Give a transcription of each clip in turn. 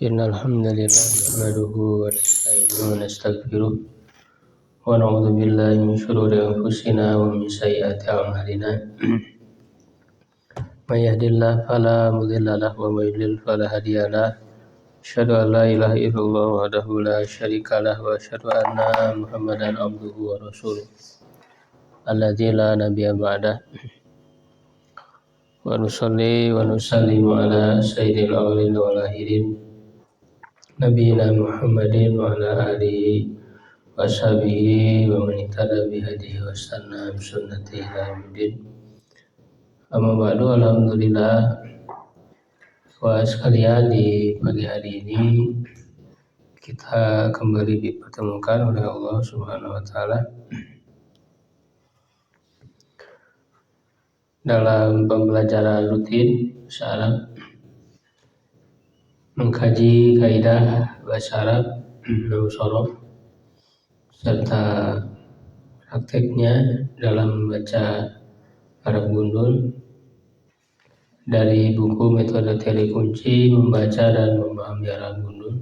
Innal hamdalillah nahmaduhu wa nasta'inuhu wa nastaghfiruh wa na'udzu billahi min shururi anfusina wa min sayyiati a'malina. May yahdihillahu fala mudilla lahu wa may yudlil fala hadiya lahu. Asyhadu an la ilaha illallah wahdahu la syarika lahu wa asyhadu anna Muhammadan abduhu wa rasuluh. Alladzi la nabiyya ba'dah. Wa nusalli wa nusallimu ala sayyidil awwalin wal akhirin Nabiyina Muhammadin wa ala alihi wa sahbihi wa man ihtada bihadihi wa istanna bi sunnatihi ila yaumil. Amma ba'du, alhamdulillah wa sekalian, di pagi hari ini kita kembali dipertemukan oleh Allah Subhanahu wa taala dalam pembelajaran rutin bahasa Arab, mengkaji kaidah bahasa Arab, nahwu shorof, serta prakteknya dalam membaca Arab gundul dari buku Metode Teori Kunci Membaca dan Memahami Arab Gundul.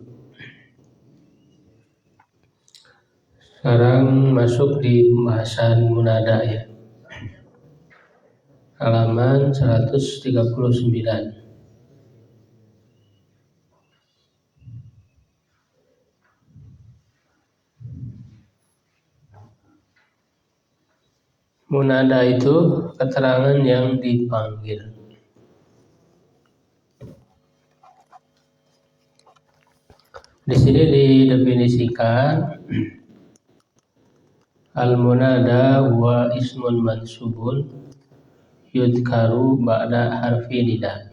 Sekarang masuk di pembahasan munada ya, halaman 139. Munada itu keterangan yang dipanggil. Di sini didefinisikan al-munada wa ismun mansubun yudhkaru ba'da harfi nida.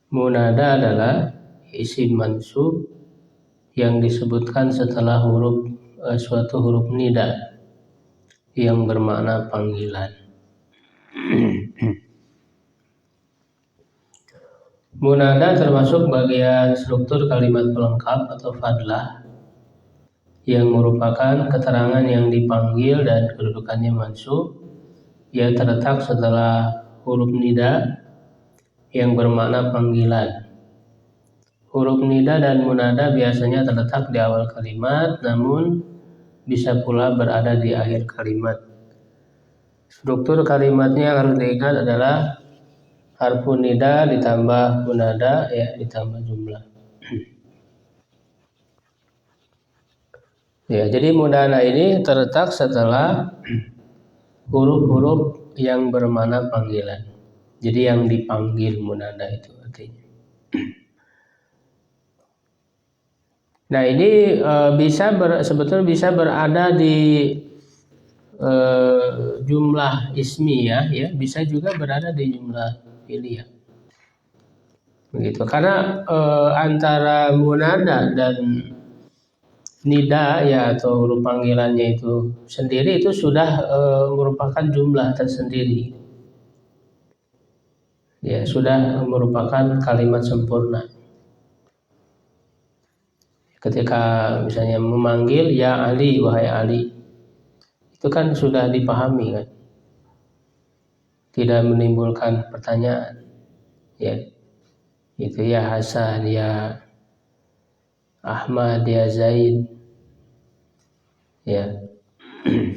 Munada adalah isim mansub yang disebutkan setelah suatu huruf nida yang bermakna panggilan. Munada termasuk bagian struktur kalimat pelengkap atau fadlah yang merupakan keterangan yang dipanggil dan kedudukannya mansub, yang terletak setelah huruf nida yang bermakna panggilan. Huruf nida dan munada biasanya terletak di awal kalimat, namun bisa pula berada di akhir kalimat. Struktur kalimatnya yang harus diingat adalah harfun nida ditambah munada ya, ditambah jumlah. Ya, jadi munada ini terletak setelah huruf-huruf yang bermakna panggilan. Jadi yang dipanggil munada itu artinya. Nah, ini sebetulnya bisa berada di jumlah ismiyah ya, bisa juga berada di jumlah fi'liyah. Begitu. Karena antara munada dan nida ya, atau huruf panggilannya itu sendiri itu sudah merupakan jumlah tersendiri. Ya, sudah merupakan kalimat sempurna. Ketika misalnya memanggil ya Ali, wahai Ali, itu kan sudah dipahami kan, tidak menimbulkan pertanyaan ya, itu ya Hasan, ya Ahmad, ya Zaid ya.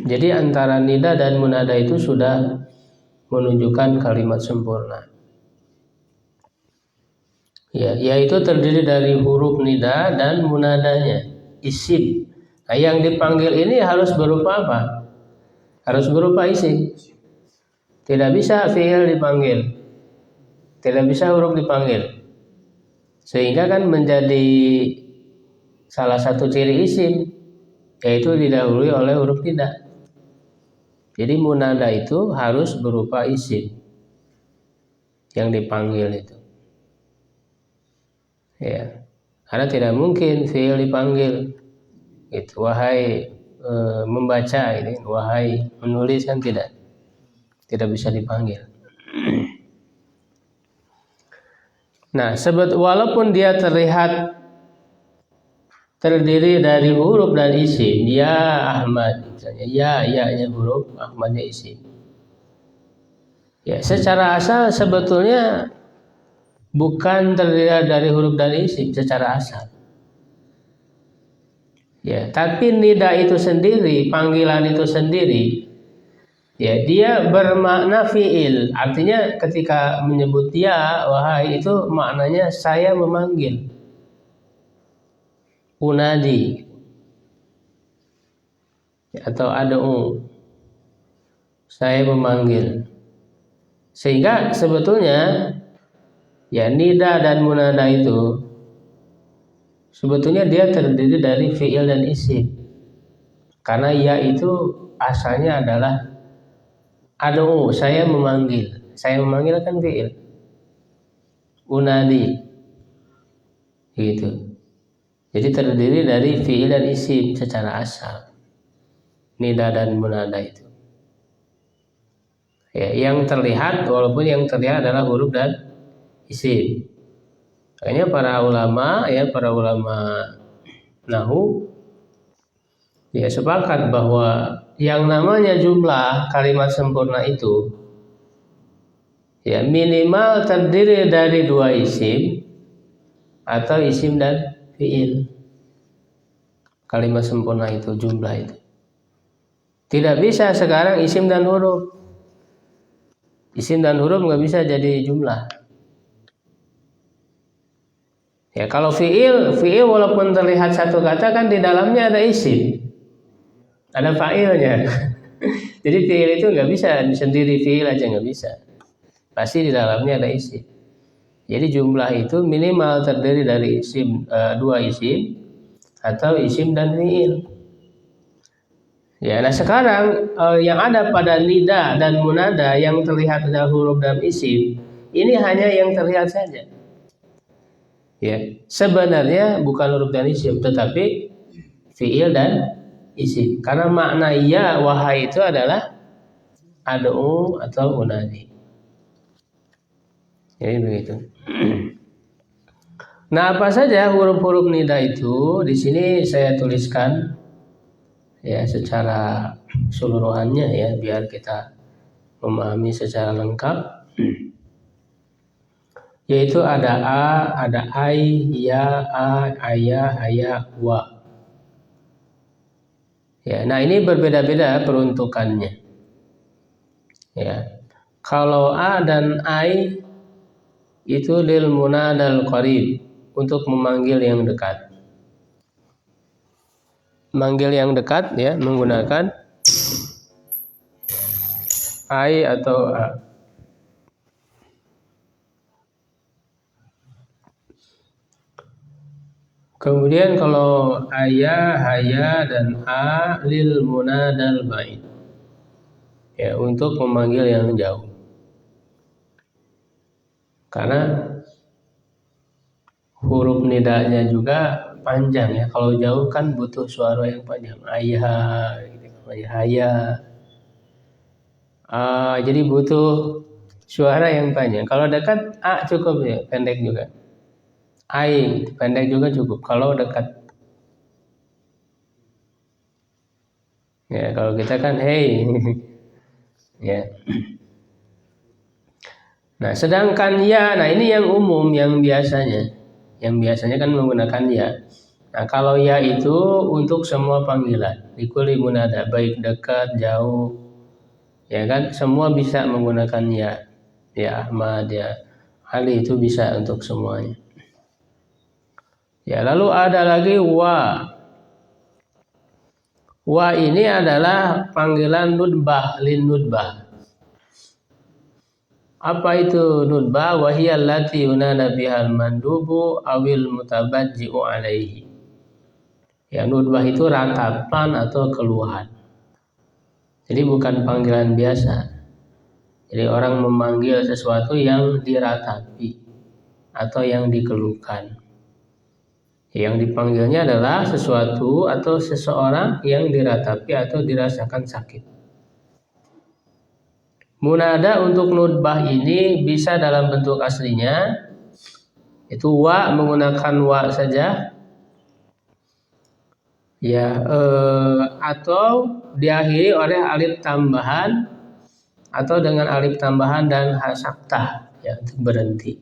Jadi antara nida dan munada itu sudah menunjukkan kalimat sempurna ya, yaitu terdiri dari huruf nida dan munadanya, isim. Nah, yang dipanggil ini harus berupa apa? Harus berupa isim. Tidak bisa fi'il dipanggil, tidak bisa huruf dipanggil, sehingga kan menjadi salah satu ciri isim, yaitu didahului oleh huruf nida. Jadi munada itu harus berupa isim yang dipanggil itu. Ya, karena tidak mungkin fi'il dipanggil. Itu wahai membaca, ini wahai menulis, kan tidak bisa dipanggil. Nah, walaupun dia terlihat terdiri dari huruf dan isim, ya Ahmad misalnya, ya huruf, Ahmadnya isim. Ya, secara asal sebetulnya bukan terdiri dari huruf dan isim secara asal. Ya, tapi nida itu sendiri, panggilan itu sendiri, ya dia bermakna fiil. Artinya ketika menyebut ya, wahai, itu maknanya saya memanggil. Unadi atau ad'u, saya memanggil. Sehingga sebetulnya ya nida dan munada itu sebetulnya dia terdiri dari fiil dan isim. Karena ya itu asalnya adalah ad'u, saya memanggil. Saya memanggil kan fiil. Unadi gitu. Jadi terdiri dari fiil dan isim secara asal. Nida dan munada itu. Ya, yang terlihat, walaupun yang terlihat adalah huruf dan isim. Makanya para ulama nahwu ya sepakat bahwa yang namanya jumlah kalimat sempurna itu ya minimal terdiri dari 2 isim atau isim dan fiil. Kalimat sempurna itu, jumlah itu. Tidak bisa sekarang isim dan huruf. Isim dan huruf nggak bisa jadi jumlah. Ya kalau fiil walaupun terlihat satu kata kan di dalamnya ada isim, ada fa'ilnya. Jadi fiil itu nggak bisa sendiri fiil aja, nggak bisa. Pasti di dalamnya ada isim. Jadi jumlah itu minimal terdiri dari isim, 2 isim atau isim dan fiil. Ya, nah sekarang yang ada pada nida dan munada yang terlihat ada huruf dan isim, ini hanya yang terlihat saja. Ya, sebenarnya bukan huruf dan isim, tetapi fiil dan isim. Karena makna ya wahai itu adalah ad'u atau unadi. Jadi begitu. Nah, apa saja huruf-huruf nida itu? Di sini saya tuliskan ya secara keseluruhannya ya biar kita memahami secara lengkap. Yaitu ada a, ada ai, ya, a, aya, haya, wa. Ya, nah ini berbeda-beda peruntukannya. Ya. Kalau a dan ai itu lil munadal qarib, untuk memanggil yang dekat. Manggil yang dekat ya menggunakan ai atau a. Kemudian kalau ayah, haya dan a lil munadal ba'id, ya untuk memanggil yang jauh. Karena huruf nidanya juga panjang ya. Kalau jauh kan butuh suara yang panjang. Ayah, gitu. Haya. Jadi butuh suara yang panjang. Kalau dekat a cukup ya, pendek juga. Ai pendek juga cukup. Kalau dekat. Ya kalau kita kan hey. Ya. Nah sedangkan ya, nah ini yang umum, yang biasanya kan menggunakan ya. Nah kalau ya itu untuk semua panggilan, likulli munada, baik dekat, jauh, ya kan, semua bisa menggunakan ya. Ya Ahmad, ya Ali, itu bisa untuk semuanya. Ya lalu ada lagi wa. Wa ini adalah panggilan nudbah, lin nudbah. Apa itu nudbah? Wahiyal lati yunada bihal mandubu awil mutabajji'u alaihi. Ya, nudbah itu ratapan atau keluhan. Jadi bukan panggilan biasa. Jadi orang memanggil sesuatu yang diratapi atau yang dikeluhkan. Yang dipanggilnya adalah sesuatu atau seseorang yang diratapi atau dirasakan sakit. Munada untuk nudbah ini bisa dalam bentuk aslinya, itu wa, menggunakan wa saja. Ya, atau diakhiri oleh alif tambahan atau dengan alif tambahan dan hasaktah ya untuk berhenti.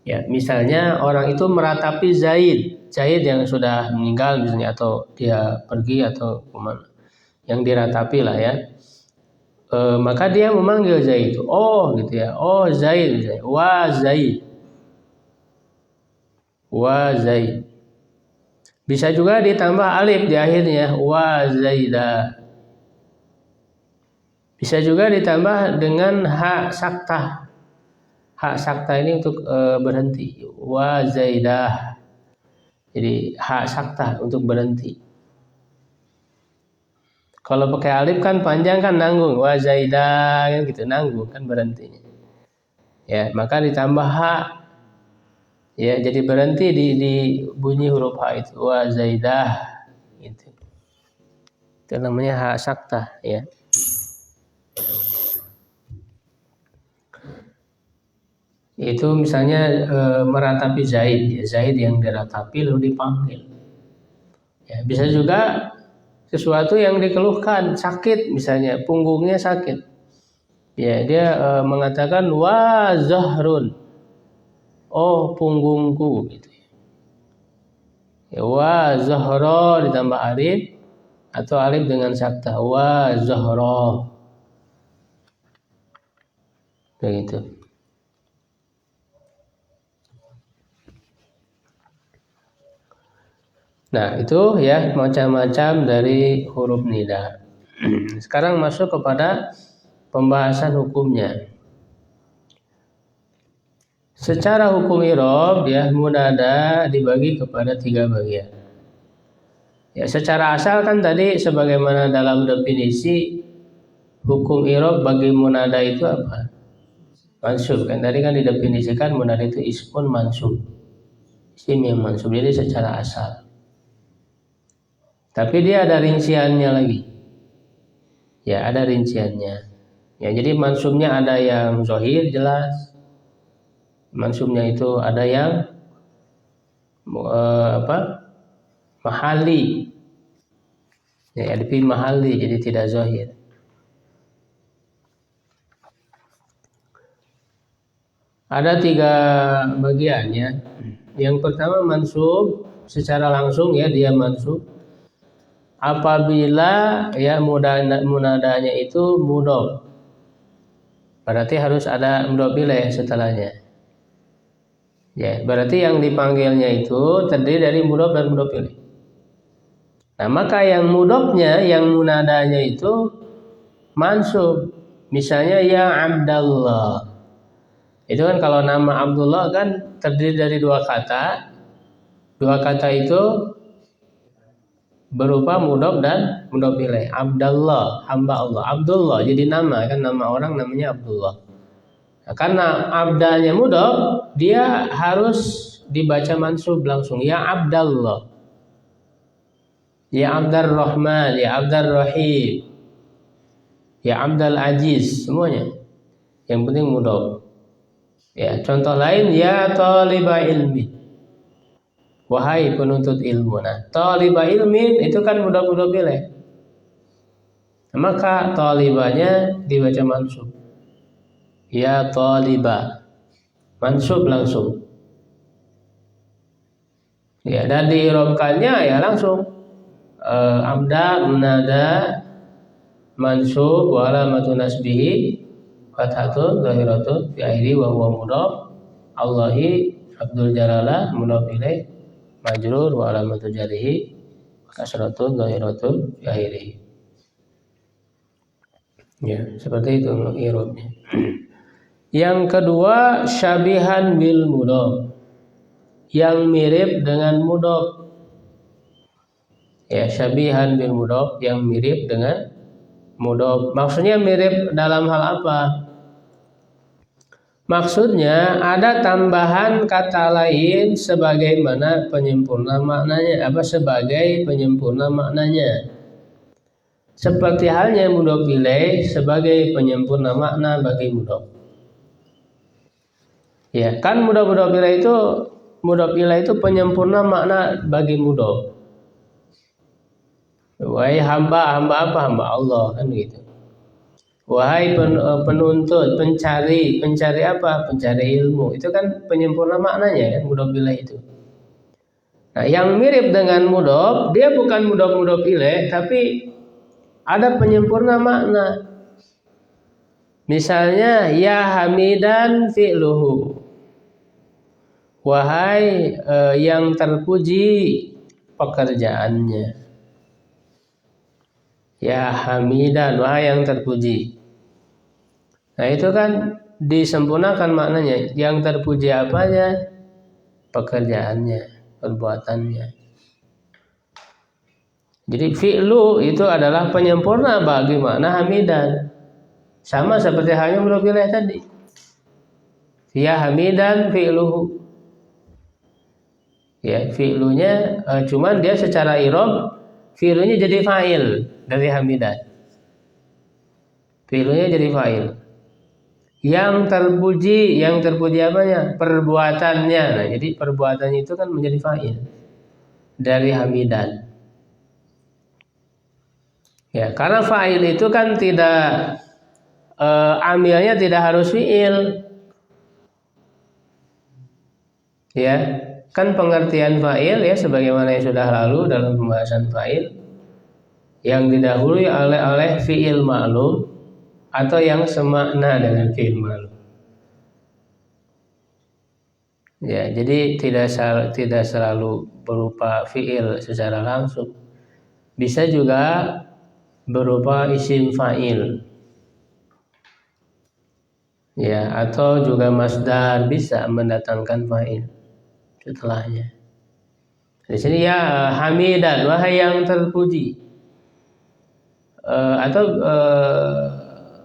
Ya, misalnya orang itu meratapi Zaid yang sudah meninggal misalnya, atau dia pergi atau kemana, yang diratapi lah ya. Maka dia memanggil Zaid, oh gitu ya, oh Zaid, wa Zaid, wa Zaid. Bisa juga ditambah alif di akhirnya, wa Zaidah. Bisa juga ditambah dengan hak saktah. Hak saktah ini untuk berhenti, wa Zaidah. Jadi hak saktah untuk berhenti. Kalau pakai alif kan panjang kan nanggung, wa Zaidah kan gitu, nanggung kan berhentinya. Ya, maka ditambah hak. Ya, jadi berhenti di bunyi huruf H itu, wa Zaidah gitu. Itu namanya hak saktah ya. Itu misalnya meratapi Zaid, ya, Zaid yang diratapi lalu dipanggil. Ya, bisa juga sesuatu yang dikeluhkan, sakit misalnya, punggungnya sakit. Ya, dia mengatakan wa zahrun. Oh, punggungku gitu. Ya, wa zahra ditambah alif atau alif dengan saktah, wa zahra. Begitu. Nah, itu ya macam-macam dari huruf nida. Sekarang masuk kepada pembahasan hukumnya. Secara hukum i'rab ya, munada dibagi kepada 3 bagian. Ya, secara asal kan tadi sebagaimana dalam definisi hukum i'rab bagi munada itu apa? Mansub kan, tadi kan didefinisikan munada itu ismun mansub. Isim yang mansub, jadi secara asal. Tapi dia ada rinciannya lagi. Ya, ada rinciannya. Ya, jadi mansubnya ada yang zahir jelas. Mansubnya itu ada yang mahali. Ya, ada mahali, jadi tidak zahir. Ada 3 bagian ya. Yang pertama mansub secara langsung ya, dia mansub apabila ya munadanya itu mudhof. Berarti harus ada mudhof ilaih setelahnya. Ya, berarti yang dipanggilnya itu terdiri dari mudhof dan mudhof ilaih. Nah, maka yang mudhofnya, yang munadanya itu mansub. Misalnya ya Abdallah. Itu kan kalau nama Abdullah kan terdiri dari 2 kata. 2 kata itu berupa mudhof dan mudhof ilaih. Abdallah, hamba Allah. Abdullah jadi nama, kan nama orang namanya Abdullah. Nah, karena abdanya mudhof, dia harus dibaca mansub langsung, ya Abdallah, ya Abdar Rahman, ya Abdar Rahim, ya Abdal Aziz, semuanya. Yang penting mudhof. Ya, contoh lain, ya Taliba ilmi, wahai penuntut ilmu. Nah, Taliba ilmin itu kan mudhof ilaih. Maka talibanya dibaca mansub. Ya Taliba, mansub langsung. Ya, dan diirobkannya ya langsung. Abda munada mansub wa alamatu nasbihi fathatun zahiratun fi akhiri wa huwa mudhof. Allahi Abdul Jalala mudhof ilaih majrur wa alamatu jarihi kasratun zahiratun fi akhiri. Ya, seperti itu i'rabnya. Yang kedua syabihan bil mudhof, yang mirip dengan mudhof. Ya, syabihan bil mudhof, yang mirip dengan mudhof. Maksudnya mirip dalam hal apa? Maksudnya ada tambahan kata lain sebagaimana penyempurna maknanya, sebagai penyempurna maknanya. Seperti halnya mudhof ilaih sebagai penyempurna makna bagi mudhof. Ya, kan mudhof ilaih itu penyempurna makna bagi mudhof. Wahai hamba apa? Hamba Allah, kan gitu. Wahai penuntut, pencari apa? Pencari ilmu. Itu kan penyempurna maknanya kan mudhof ilaih itu. Nah, yang mirip dengan mudhof, dia bukan mudhof ilaih, tapi ada penyempurna makna. Misalnya ya hamidan fi'luhu. Wahai yang terpuji pekerjaannya. Ya hamidan, wahai yang terpuji. Nah, itu kan disempurnakan maknanya. Yang terpuji apanya? Pekerjaannya, perbuatannya. Jadi fi'lu itu adalah penyempurna bagi makna hamidan. Sama seperti halnya mudhof ilaih tadi. Ya hamidan fi'luhu. Ya, fi'lunya cuman dia secara i'rab fi'lunya jadi fa'il dari hamidan. Fi'lunya jadi fa'il. Yang terpuji apanya? Perbuatannya. Nah, jadi perbuatannya itu kan menjadi fa'il dari hamidan. Ya, karena fa'il itu kan tidak amilnya tidak harus fi'il. Ya, kan pengertian fa'il ya sebagaimana yang sudah lalu dalam pembahasan fa'il yang didahului oleh fi'il ma'lum atau yang semakna dengan fi'il ma'lum. Ya, jadi tidak selalu berupa fi'il secara langsung. Bisa juga berupa isim fa'il. Ya, atau juga masdar bisa mendatangkan fa'il setelahnya. Di sini ya hamidan, wahai yang terpuji. Atau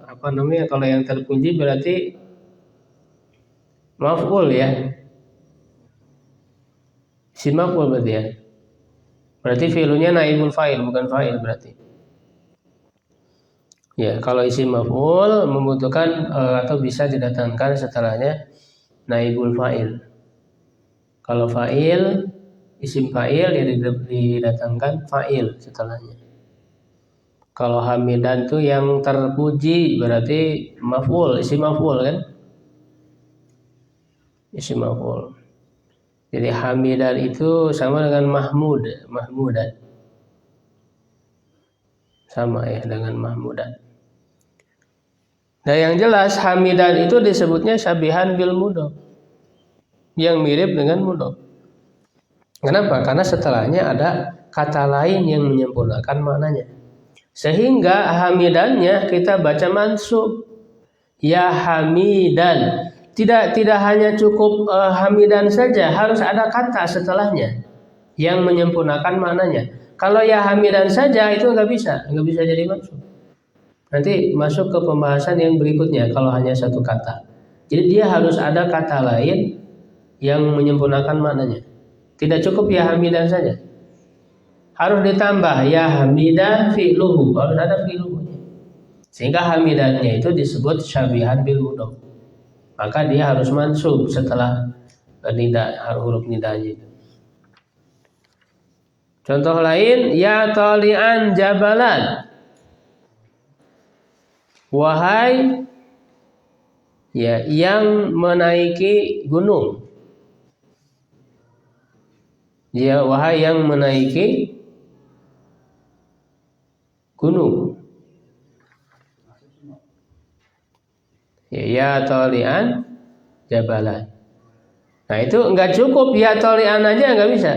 apa namanya, kalau yang terpuji berarti maf'ul ya. Si maf'ul berarti ya. Berarti fi'lunya naibul fa'il bukan fa'il berarti. Ya, kalau isim maf'ul membutuhkan atau bisa didatangkan setelahnya naibul fa'il. Kalau fa'il, isim fa'il ya didatangkan fa'il setelahnya. Kalau hamidan itu yang terpuji berarti maf'ul, isim maf'ul kan? Isim maf'ul. Jadi hamidan itu sama dengan mahmudan. Sama ya dengan mahmudan. Nah, yang jelas hamidan itu disebutnya syabihan bil mudhof. Yang mirip dengan mudhof. Kenapa? Karena setelahnya ada kata lain yang menyempurnakan maknanya. Sehingga hamidannya kita baca mansub. Ya hamidan. Tidak hanya cukup hamidan saja, harus ada kata setelahnya yang menyempurnakan maknanya. Kalau ya hamidan saja itu nggak bisa jadi mansub. Nanti masuk ke pembahasan yang berikutnya kalau hanya satu kata. Jadi dia harus ada kata lain yang menyempurnakan maknanya. Tidak cukup ya hamidan saja. Harus ditambah ya hamidan fi'luhu, harus ada fi'luhunya. Sehingga hamidannya itu disebut syabihan bil mudhof. Maka dia harus mansub setelah huruf nidanya. Contoh lain, ya tali'an jabalan. Wahai ya yang menaiki gunung. Ya, wahai yang menaiki gunung. Ya tali'an jabalan. Nah, itu enggak cukup ya tali'an aja, enggak bisa.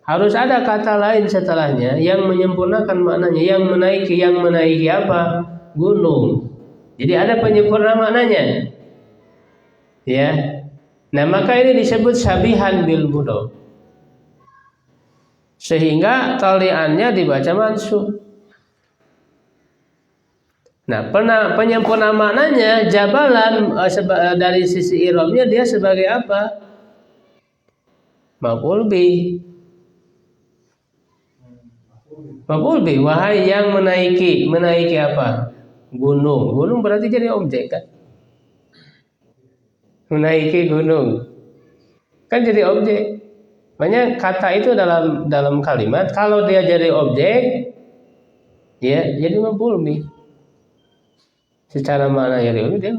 Harus ada kata lain setelahnya yang menyempurnakan maknanya. Yang menaiki apa? Gunung. Jadi ada penyempurna maknanya. Ya. Nah, maka ini disebut syabihan bil mudhof. Sehingga tali'annya dibaca mansub. Nah, penyempurna maknanya jabalan dari sisi i'rabnya dia sebagai apa? Maf'ul bih. Maf'ul bih, wahai yang menaiki apa? Gunung. Gunung berarti jadi objek kan? Menaiki gunung. Kan jadi objek. Makanya kata itu dalam kalimat kalau dia jadi objek ya jadi maf'ul bih. secara makna ya dia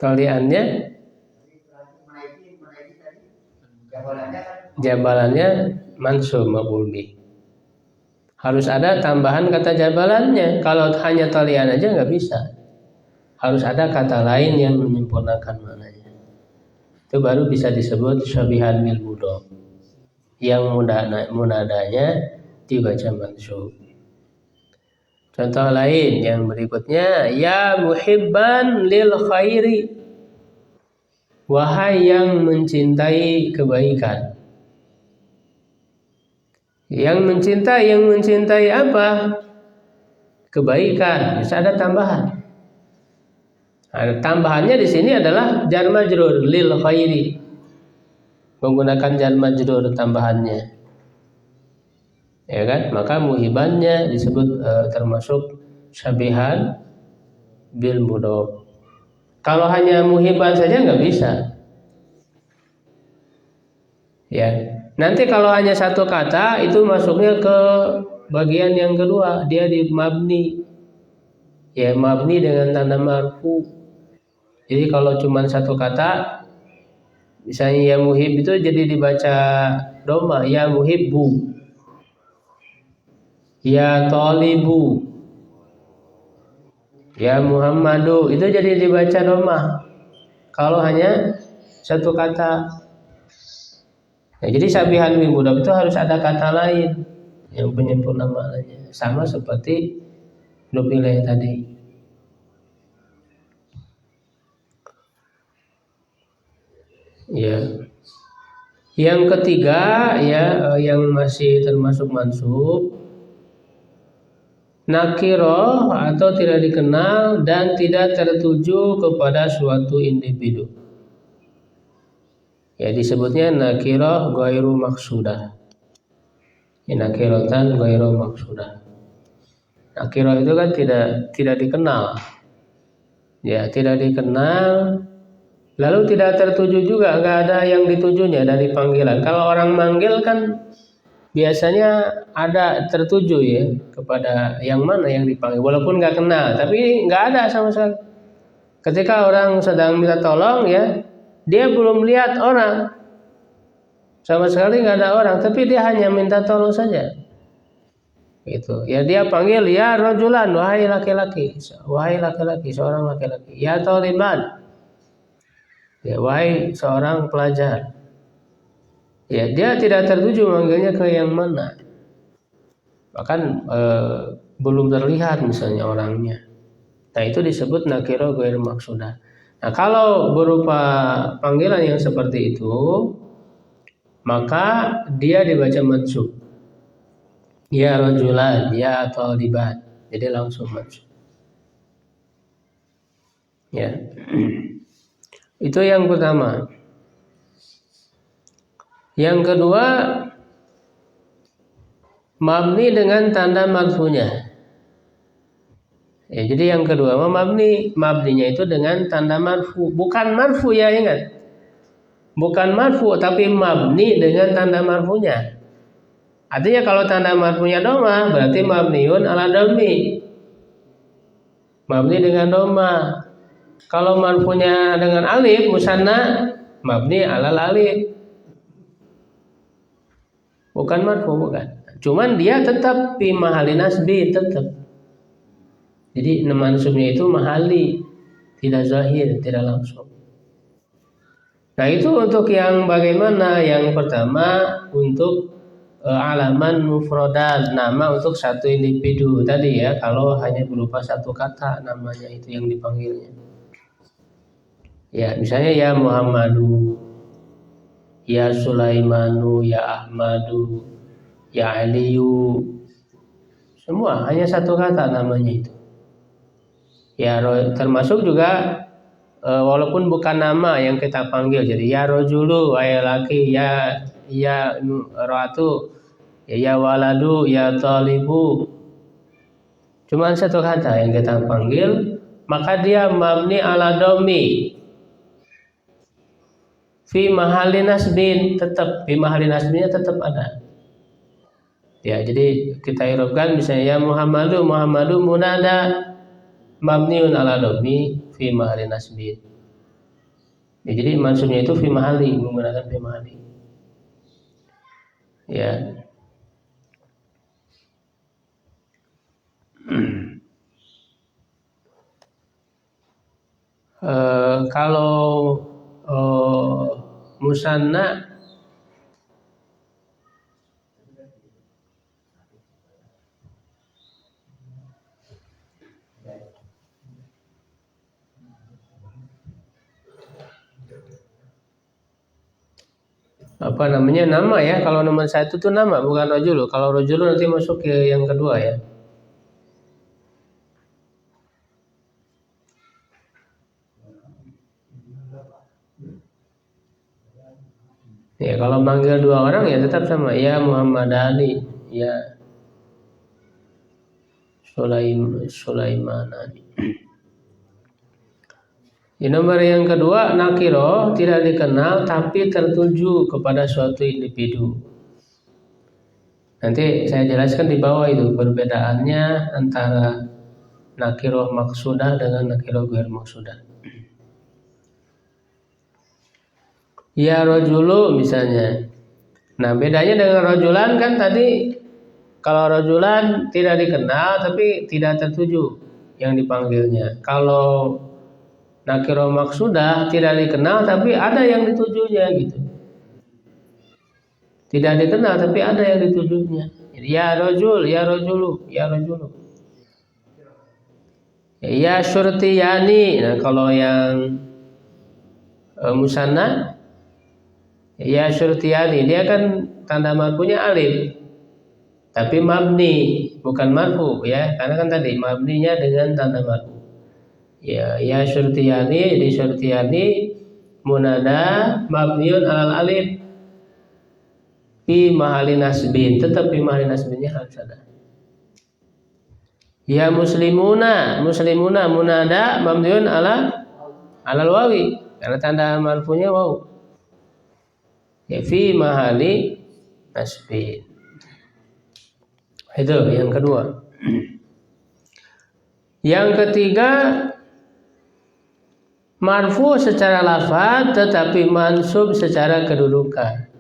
taliannya jabalannya mansub maf'ul bih. Harus ada tambahan kata jabalannya. Kalau hanya talian aja nggak bisa. Harus ada kata lain yang menyempurnakan maknanya. Itu baru bisa disebut syabihan bil mudhaf. Yang munadanya dibaca mansub. Contoh lain yang berikutnya, ya muhibban lil khairi, wahai yang mencintai kebaikan. Yang mencintai apa? Kebaikan. Bisa ada tambahan. Nah, tambahannya di sini adalah jar majrur lil khairi. Menggunakan jar majrur tambahannya. Ya kan? Maka muhibannya disebut termasuk syabihan bil mudhaf. Kalau hanya muhiban saja nggak bisa. Ya. Nanti kalau hanya satu kata itu masuknya ke bagian yang kedua, dia di mabni. Ya, mabni dengan tanda marfu. Jadi kalau cuma satu kata, misalnya ya muhib itu jadi dibaca dhamma, ya muhibbu, ya talibu, ya Muhammadu, itu jadi dibaca dhamma. Kalau hanya satu kata. Nah, jadi syabihan bil mudhaf itu harus ada kata lain yang penyempurna maknanya, sama seperti mudhaf ilaih tadi. Ya. Yang ketiga ya yang masih termasuk mansub, nakiroh atau tidak dikenal dan tidak tertuju kepada suatu individu. Ya disebutnya nakiroh ghairu maqsudah. Ya, nakirotan ghairu maqsudah. Nakiroh itu kan tidak dikenal. Ya, tidak dikenal. Lalu tidak tertuju juga, nggak ada yang ditujunya dari panggilan. Kalau orang manggil kan biasanya ada tertuju ya kepada yang mana yang dipanggil. Walaupun nggak kenal, tapi nggak ada sama sekali. Ketika orang sedang minta tolong ya, dia belum lihat orang, sama sekali nggak ada orang, tapi dia hanya minta tolong saja. Gitu. Ya dia panggil ya rajulan, wahai laki-laki, seorang laki-laki. Ya taliban, ya wahai seorang pelajar. Ya dia tidak tertuju manggilnya ke yang mana. Bahkan belum terlihat misalnya orangnya. Nah itu disebut nakiro ghairu maqsudah. Nah kalau berupa panggilan yang seperti itu, maka dia dibaca mansub. Ya rajulan, ya taliban. Jadi langsung mansub. Ya. Itu yang pertama. Yang kedua, mabni dengan tanda marfunya. Ya, jadi yang kedua mabninya itu dengan tanda marfu, bukan marfu ya ingat. Bukan marfu tapi mabni dengan tanda marfunya. Artinya kalau tanda marfunya dhamma berarti mabniun ala dhammi. Mabni dengan dhamma. Kalau marfunya dengan alif musanna mabni ala alif. Bukan marfu bukan. Cuman dia tetap fi mahalli nasbi tetap. Jadi mansubnya itu mahali, tidak zahir, tidak langsung. Nah itu untuk yang bagaimana? Yang pertama untuk alaman mufradat, nama untuk satu individu tadi ya. Kalau hanya berupa satu kata namanya itu yang dipanggilnya. Ya misalnya ya Muhammadu, ya Sulaimanu, ya Ahmadu, ya Aliyu, semua hanya satu kata namanya itu. Ya termasuk juga walaupun bukan nama yang kita panggil, jadi ya rojulu, ya laki, ya ratu, ya waladu, ya talibu, cuma satu kata yang kita panggil, maka dia mabni ala dhammi fi mahalli nasbin, tetap fi mahalli nasbinnya tetap ada. Ya, jadi kita irobkan misalnya ya Muhammadu munada mabniun ala dhammi fi mahalli nasbin. Ya, jadi maksudnya itu fi mahalli, menggunakan fi mahalli. Ya. Kalau musanna apa namanya, nama ya. Kalau nomor satu itu nama, bukan rojulu. Kalau rojulu nanti masuk ke yang kedua ya. Ya, kalau manggil dua orang ya tetap sama. Ya Muhammad Ali, ya Sulaimanani. Di nomor yang kedua, nakiro tidak dikenal tapi tertuju kepada suatu individu. Nanti saya jelaskan di bawah itu perbedaannya antara nakiro maksudah dengan nakiro ghair maksudah. Ya rojulu misalnya. Nah, bedanya dengan rojulan kan tadi, kalau rojulan tidak dikenal tapi tidak tertuju yang dipanggilnya. Kalau nakiro maksudah tidak dikenal tapi ada yang ditujunya gitu. Tidak dikenal tapi ada yang ditujunya. Ya rojul, ya rojulu, ya rojulu. Ya syurtiyani. Nah, kalau yang musanna ya syurtiyani, dia kan tanda marfunya alif. Tapi mabni, bukan marfu ya. Karena kan tadi mabninya dengan tanda marfu. Ya syurtiyani, jadi syurtiyani munada mabniun alal alif fi mahalli nasbin, tetap fi mahalli nasbinnya harus ada. Ya muslimuna munada mabniun alal wawi, karena tanda marfunya waw. Ya fi mahalli nasbin. Itu yang kedua. Yang ketiga, marfu secara lafaz tetapi mansub secara kedudukan.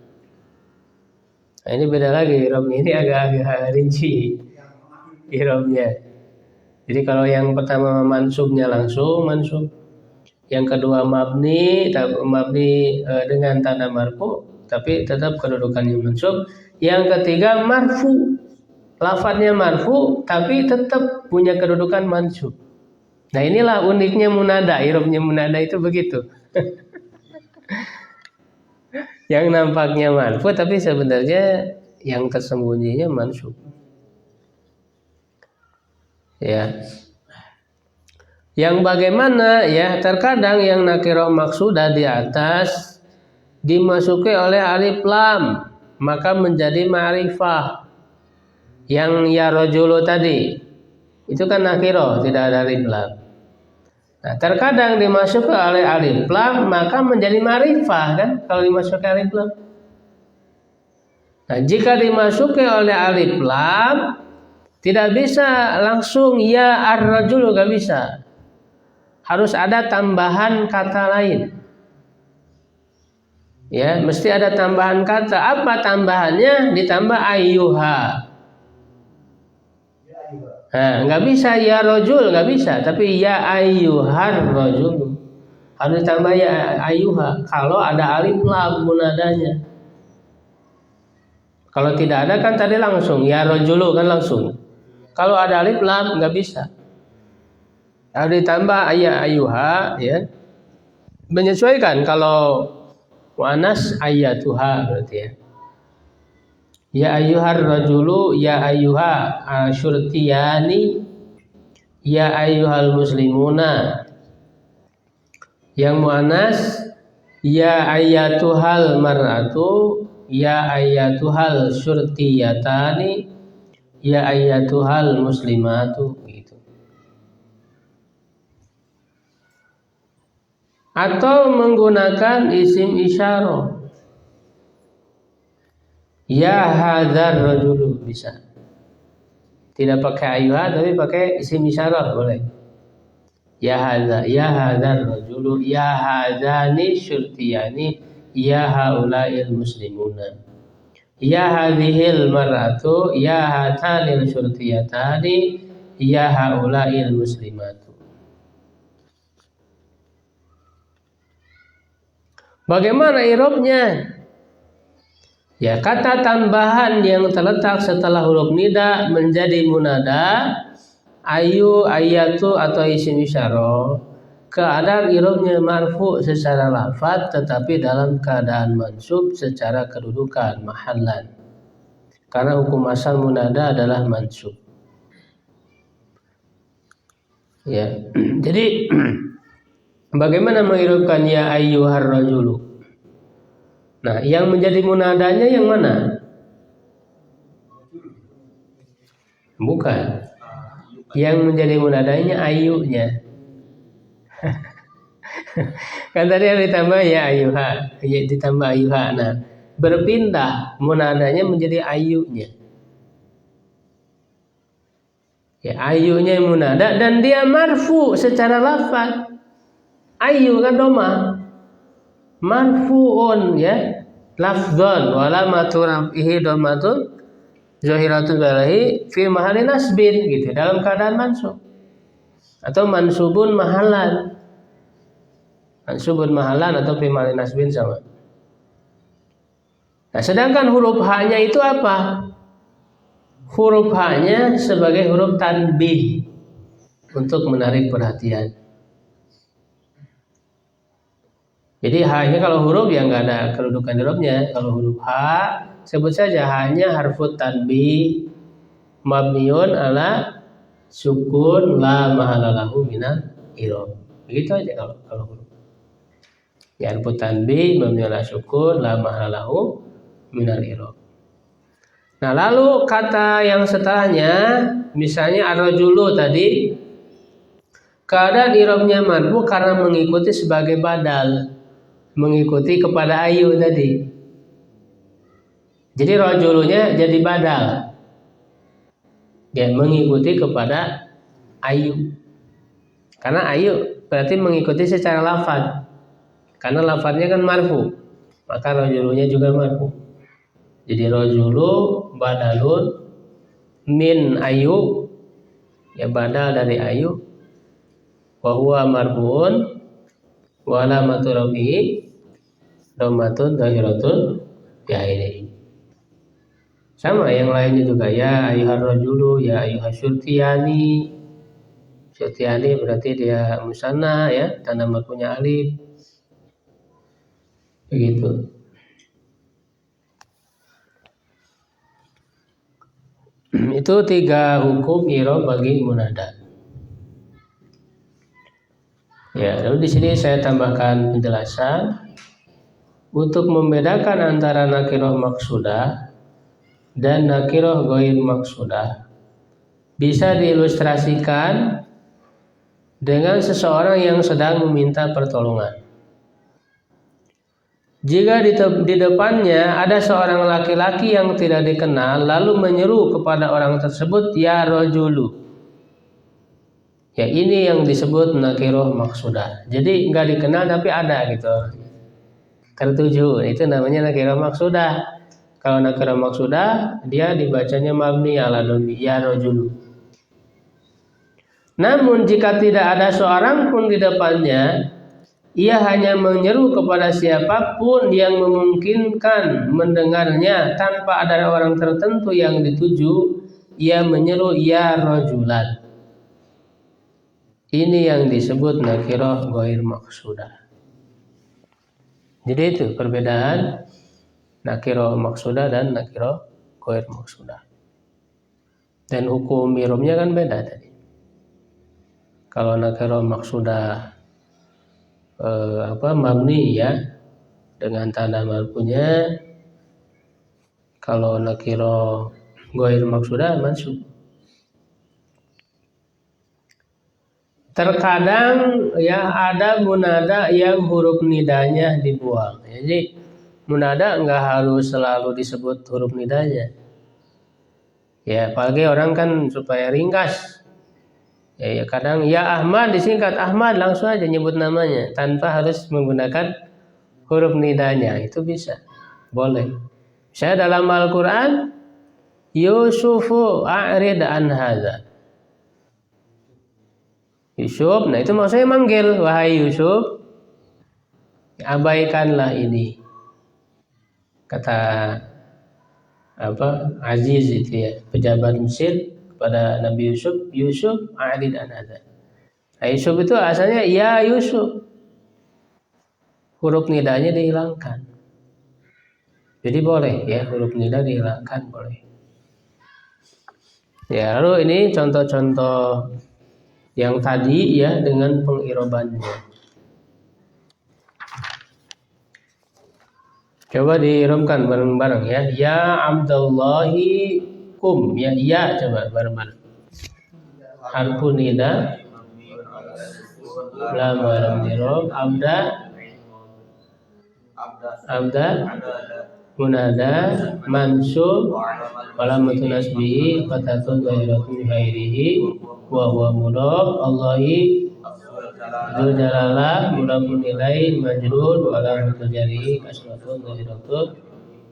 Nah, ini beda lagi, irobnya ini agak rinci irobnya. Jadi kalau yang pertama mansubnya langsung mansub, yang kedua mabni dengan tanda marfu tapi tetap kedudukannya mansub, yang ketiga marfu, lafadznya marfu tapi tetap punya kedudukan mansub. Nah, inilah uniknya munada, irobnya munada itu begitu. Yang nampaknya marfu tapi sebenarnya yang tersembunyinya mansub. Ya. Yang bagaimana ya, terkadang yang nakiro maksudah di atas dimasuki oleh alif lam, maka menjadi ma'rifah. Yang ya rojulu tadi itu kan nakiro, tidak ada alif lam. Nah, terkadang dimasuki oleh alif lam maka menjadi ma'rifah kan, kalau dimasuki alif lam. Nah, jika dimasuki oleh alif lam tidak bisa langsung ya ar-rajulu, gak bisa. Harus ada tambahan kata lain. Ya, mesti ada tambahan kata. Apa tambahannya? Ditambah ayyuha. Nah, nggak bisa ya rojul, nggak bisa. Tapi ya ayyuhar rojul. Harus ditambah ya ayyuha. Kalau ada alif lam munadanya. Kalau tidak ada kan tadi langsung ya rojulu kan langsung. Kalau ada alif lam nggak bisa. Harus ditambah ya ayyuha ya. Menyesuaikan kalau muannas ayyatuha berarti ya. Ya ayyuhar rajulu, ya ayyuha asyurtiyani, ya ayyuhal muslimuna. Yang muannas ya ayyatuhal mar'atu, ya ayyatuhal syurtiyatani, ya ayyatuhal muslimatu gitu. Atau menggunakan isim isyarah. Ya hadzal rajulu bisa. Tidak pakai ayuha tapi pakai isim isyarah boleh. Ya hadzal rajulu, ya hadzani syurtiyani, ya haula'il muslimuna. Ya hadhil mar'atu, ya hatanil syurtiyatani, ya haula'il muslimatu. Bagaimana i'rabnya? Ya, kata tambahan yang terletak setelah huruf nida menjadi munada, ayu, ayatu atau isim isyarah, keadaan i'rabnya marfu secara lafaz tetapi dalam keadaan mansub secara kedudukan mahallan. Karena hukum asal munada adalah mansub. Ya. Jadi bagaimana mengirupkan ya ayyuhar rajulu? Nah, yang menjadi munadanya yang mana? Bukan. Yang menjadi munadanya ayyunya. Kan tadi yang ditambah ya ayyuha, ya ditambah ayyuha. Nah, berpindah munadanya menjadi ayyunya. Ya, ayyunya munada dan dia marfu secara lafaz. Ayyu kan doma. Marfuun ya, lafdzon wala maturafihi domatun zahiratun balahi fi mahalli nasbin gitu, dalam keadaan mansub atau mansubun mahalan. Mansubun mahalan atau fi mahalli nasbin sama. Nah, sedangkan huruf H-nya itu apa? Huruf H-nya sebagai huruf tanbih untuk menarik perhatian. Jadi H-nya kalau huruf yang nggak ada kedudukan hurufnya. Kalau huruf H sebut saja H-nya harfut tanbih mabniun ala sukun la mahalalahu minal i'rab. Begitu aja kalau huruf. Ya, harfut tanbih mabniun ala sukun la mahalalahu minal i'rab. Nah, lalu kata yang setelahnya misalnya ar-rajulu tadi, keadaan i'rabnya marfu karena mengikuti sebagai badal. Mengikuti kepada ayu tadi. Jadi rajulunya jadi badal. Dia mengikuti kepada ayu. Karena ayu berarti mengikuti secara lafaz. Karena lafaznya kan marfu. Maka rajulunya juga marfu. Jadi rajulu badalun min ayu. Ya, badal dari ayu. Wa huwa marfuun wa alamatu rafihi dhammatun dhahiratun ya ini. Sama yang lainnya juga ya ayyuhar rajulu, ya ayyuhas syurtiyani. Syurtiyani berarti dia musanna ya, tanda marfu'nya alif. Begitu. Itu 3 hukum i'rab bagi munada. Ya, lalu di sini saya tambahkan penjelasan untuk membedakan antara nakirah maksudah dan nakirah ghair maksudah. Bisa diilustrasikan dengan seseorang yang sedang meminta pertolongan. Jika di depannya ada seorang laki-laki yang tidak dikenal lalu menyeru kepada orang tersebut ya rajulu. Ya, ini yang disebut nakirah maksudah. Jadi nggak dikenal tapi ada gitu. Tertuju, itu namanya nakirah maksudah. Kalau nakirah maksudah dia dibacanya mabni ala dhammi ya rajulu. Namun jika tidak ada seorang pun di depannya, ia hanya menyeru kepada siapapun yang memungkinkan mendengarnya tanpa ada orang tertentu yang dituju, ia menyeru ya rajulan. Ini yang disebut nakirah ghair maksudah. Jadi itu perbedaan nakirah maksudah dan nakirah ghair maksudah. Dan hukum i'rabnya kan beda tadi. Kalau nakirah maksudah mabni ya dengan tanda marfu'nya. Kalau nakirah ghair maksudah mansub. Terkadang ya ada munada yang huruf nidanya dibuang. Jadi munada nggak harus selalu disebut huruf nidanya. Ya, apalagi orang kan supaya ringkas. Ya, kadang ya Ahmad disingkat Ahmad, langsung aja nyebut namanya tanpa harus menggunakan huruf nidanya. Itu bisa, boleh. Saya dalam Al-Quran, Yusufu a'rid an hadza. Yusuf, nah itu maksudnya manggil, wahai Yusuf, abaikanlah ini. Kata Aziz itu ya, pejabat Mesir kepada Nabi Yusuf, Yusuf a'rid an hadza. Nah, Yusuf itu asalnya ya Yusuf. Huruf nidanya dihilangkan. Jadi boleh ya, huruf nida dihilangkan boleh. Ya, lalu ini contoh-contoh yang tadi ya dengan pengirobannya. Coba diiromkan bareng-bareng ya. Ya Abdullahi kum. Ya coba bareng-bareng. Harfu nida lam lam irob abda munada mansub alamatun nasbihi fatatun dhairatun ghairihi wa huwa mudhaf Allahi dzul jalalah mudhafun ilaih majrur wa alamatul jarhi kasratun dhairatun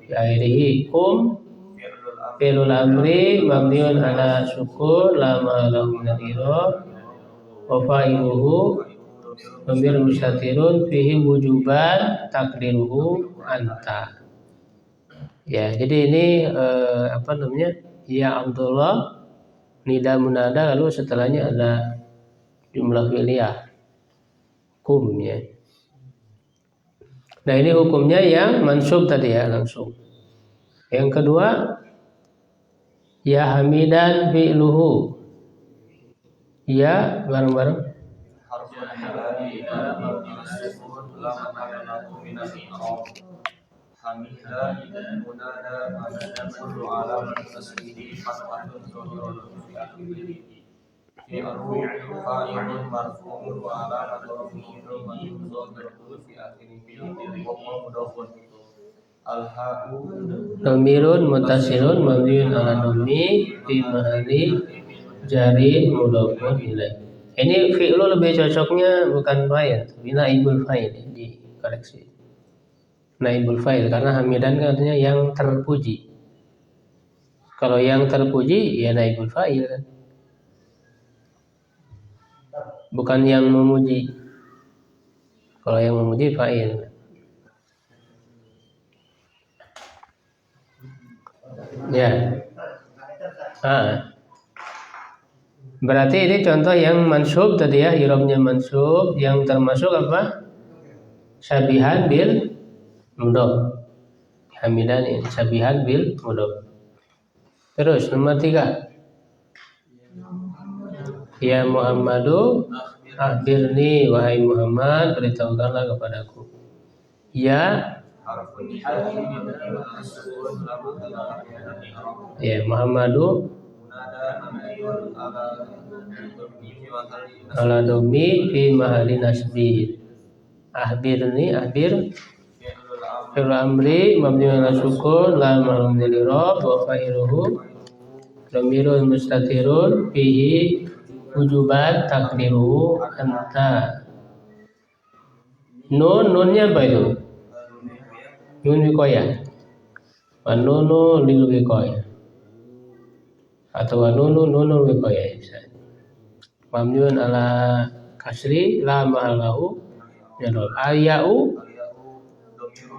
ghairihi kum fi'lul amri mabniun ala sukun la ma'alahu min al-i'rab wa fa'iluhu dhamir mustatirun fihi wujuban takdiruhu anta. Ya, jadi ini ya Abdullah nida munada, lalu setelahnya ada jumlah fi'liyah kum ya. Nah, ini hukumnya yang mansub tadi ya langsung. Yang kedua ya Hamidan fi'luhu. Ya bareng-bareng. Hamidah munada manada kullu alamat tasbihi fathatun dhahirun fi akhirih fi arru'u fa'ilun marfu'un wa alamatun rafi'un mansubatun fi akhirih wa mudhafun al-ha'u dhamirun muttasilun mabniun ala dhammi fi mahalli jari mudhafun ilaih. Ini fi'lu lebih cocoknya bukan fa'il, tapi naibul fa'il dikoreksi. Naibul fa'il karena hamidan kan artinya yang terpuji. Kalau yang terpuji ya naibul fa'il kan. Bukan yang memuji. Kalau yang memuji fa'il. Ya. Berarti ini contoh yang mansub tadi ya, i'rabnya mansub yang termasuk apa? Syabihan bil mudhaf. Hamidan ini syabihan bil mudhaf. Terus nomor 3. Ya Muhammadu akhbirni, wahai Muhammad beritahukanlah kepadaku. Ya Muhammadu ala dhammi fi mahalli nasbi. Akhbirni fi'l amri mabniun ala sukun la mahallun min al-i'rab wa fa'iluhu dhamirun mustatirun fihi wujuban takdiruhu anta. Nunnya apa itu? Nun wiqayah. Wa nunu lil wiqayah. Atau wa nunu wiqayah. Mabniun ala kasri la mahallahu min al-i'rab. Al-ya'u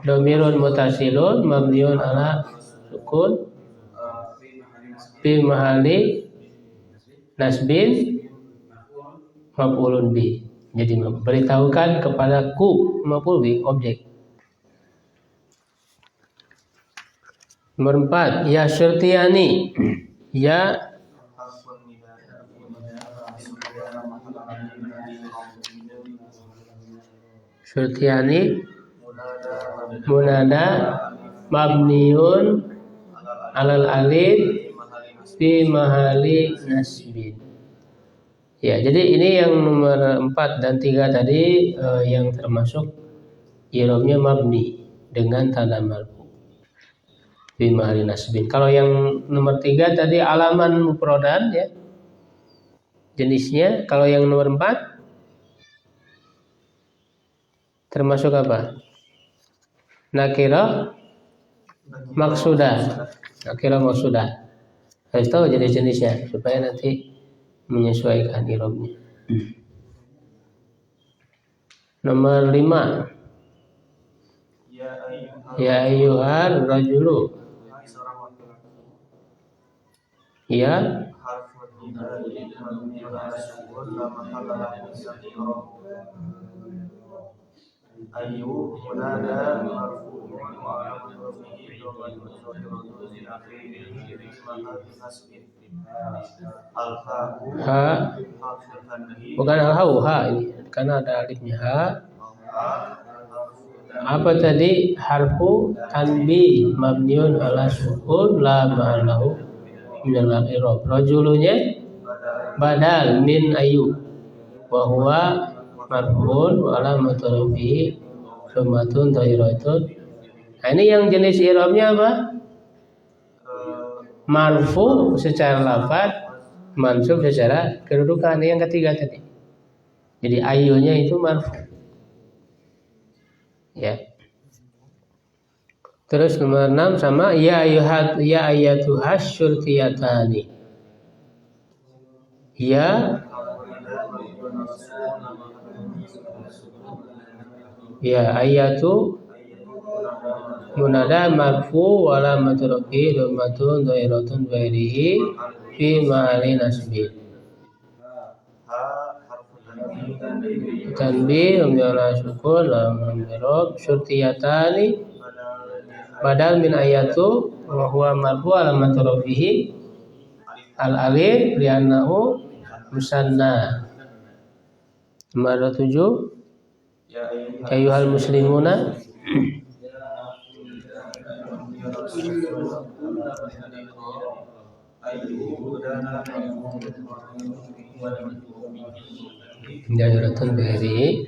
dhamirun muttasilun mabniun ala sukun fi mahalli nasbin maf'ulun bi. Jadi beritahukan kepadaku, maf'ul bi objek. Nomor 4 ya syartiyani. Ya syartiyani munada mabniun alal alif fi mahalli nasbin. Ya, jadi ini yang nomor 4 dan 3 tadi yang termasuk i'rabnya mabni. dengan tanda marfu fi mahalli nasbin. Kalau yang nomor 3 tadi alaman mufradan ya jenisnya. Kalau yang nomor 4 termasuk apa? Nakirah maksudah. Nakirah maksudah. Harus tahu jenis-jenisnya supaya nanti menyesuaikan i'rabnya. Nomor 5. Ya ayyuhal rajulu. Ya ayu munada marfu'un wa alamatun rafihi dhammatun zahiratun fi akhirih fi mahall nasbin. Al-fa'u ha bukan al-hau ha ini karena ada alifnya ha. Apa tadi? Harfu tanbih mabniun ala sukun la ma'alahu min al-i'rab. Rajulunya badal min ayu wa huwa marfu'un wa alamatun rafihi dhammatun zahiratun. Nah, ini yang jenis i'rabnya apa? Marfu secara lafaz, mansub secara kedudukan. Yang ketiga tadi. Jadi ayunya itu marfu. Ya. Terus nomor 6 sama ya ayyatuhas syurtiyatani. Ya ayatu munada marfu wa alamatun rafihi dhammatun dhahiratun bairihi fi mahalli nasbin. Tanbih ala sukun la i'rab syurtiyatani badal min ayatu wa huwa marfu alamatun rafihi al alif li'annahu musanna. Nomor 7 ayyuhal muslimuna. Jazaratun dari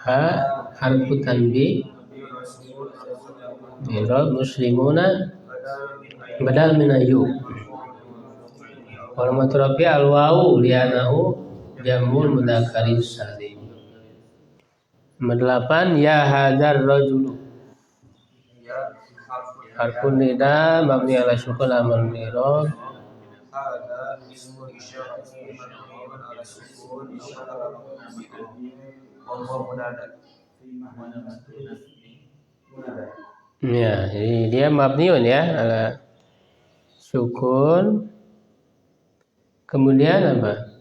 ha harfu tanbih i'rab muslimuna badal min ayyu wal mutrafi al wawu li'annahu jamul mudzakkaris salim. Nomor 8 ya hadzal rajulu. Harfun nida mabni ala sukun amal i'rab hada ismul isyarati mabniun ala sukun isyarah wa huwa munada. Ya, jadi dia mabniun ya ala sukun. Kemudian apa?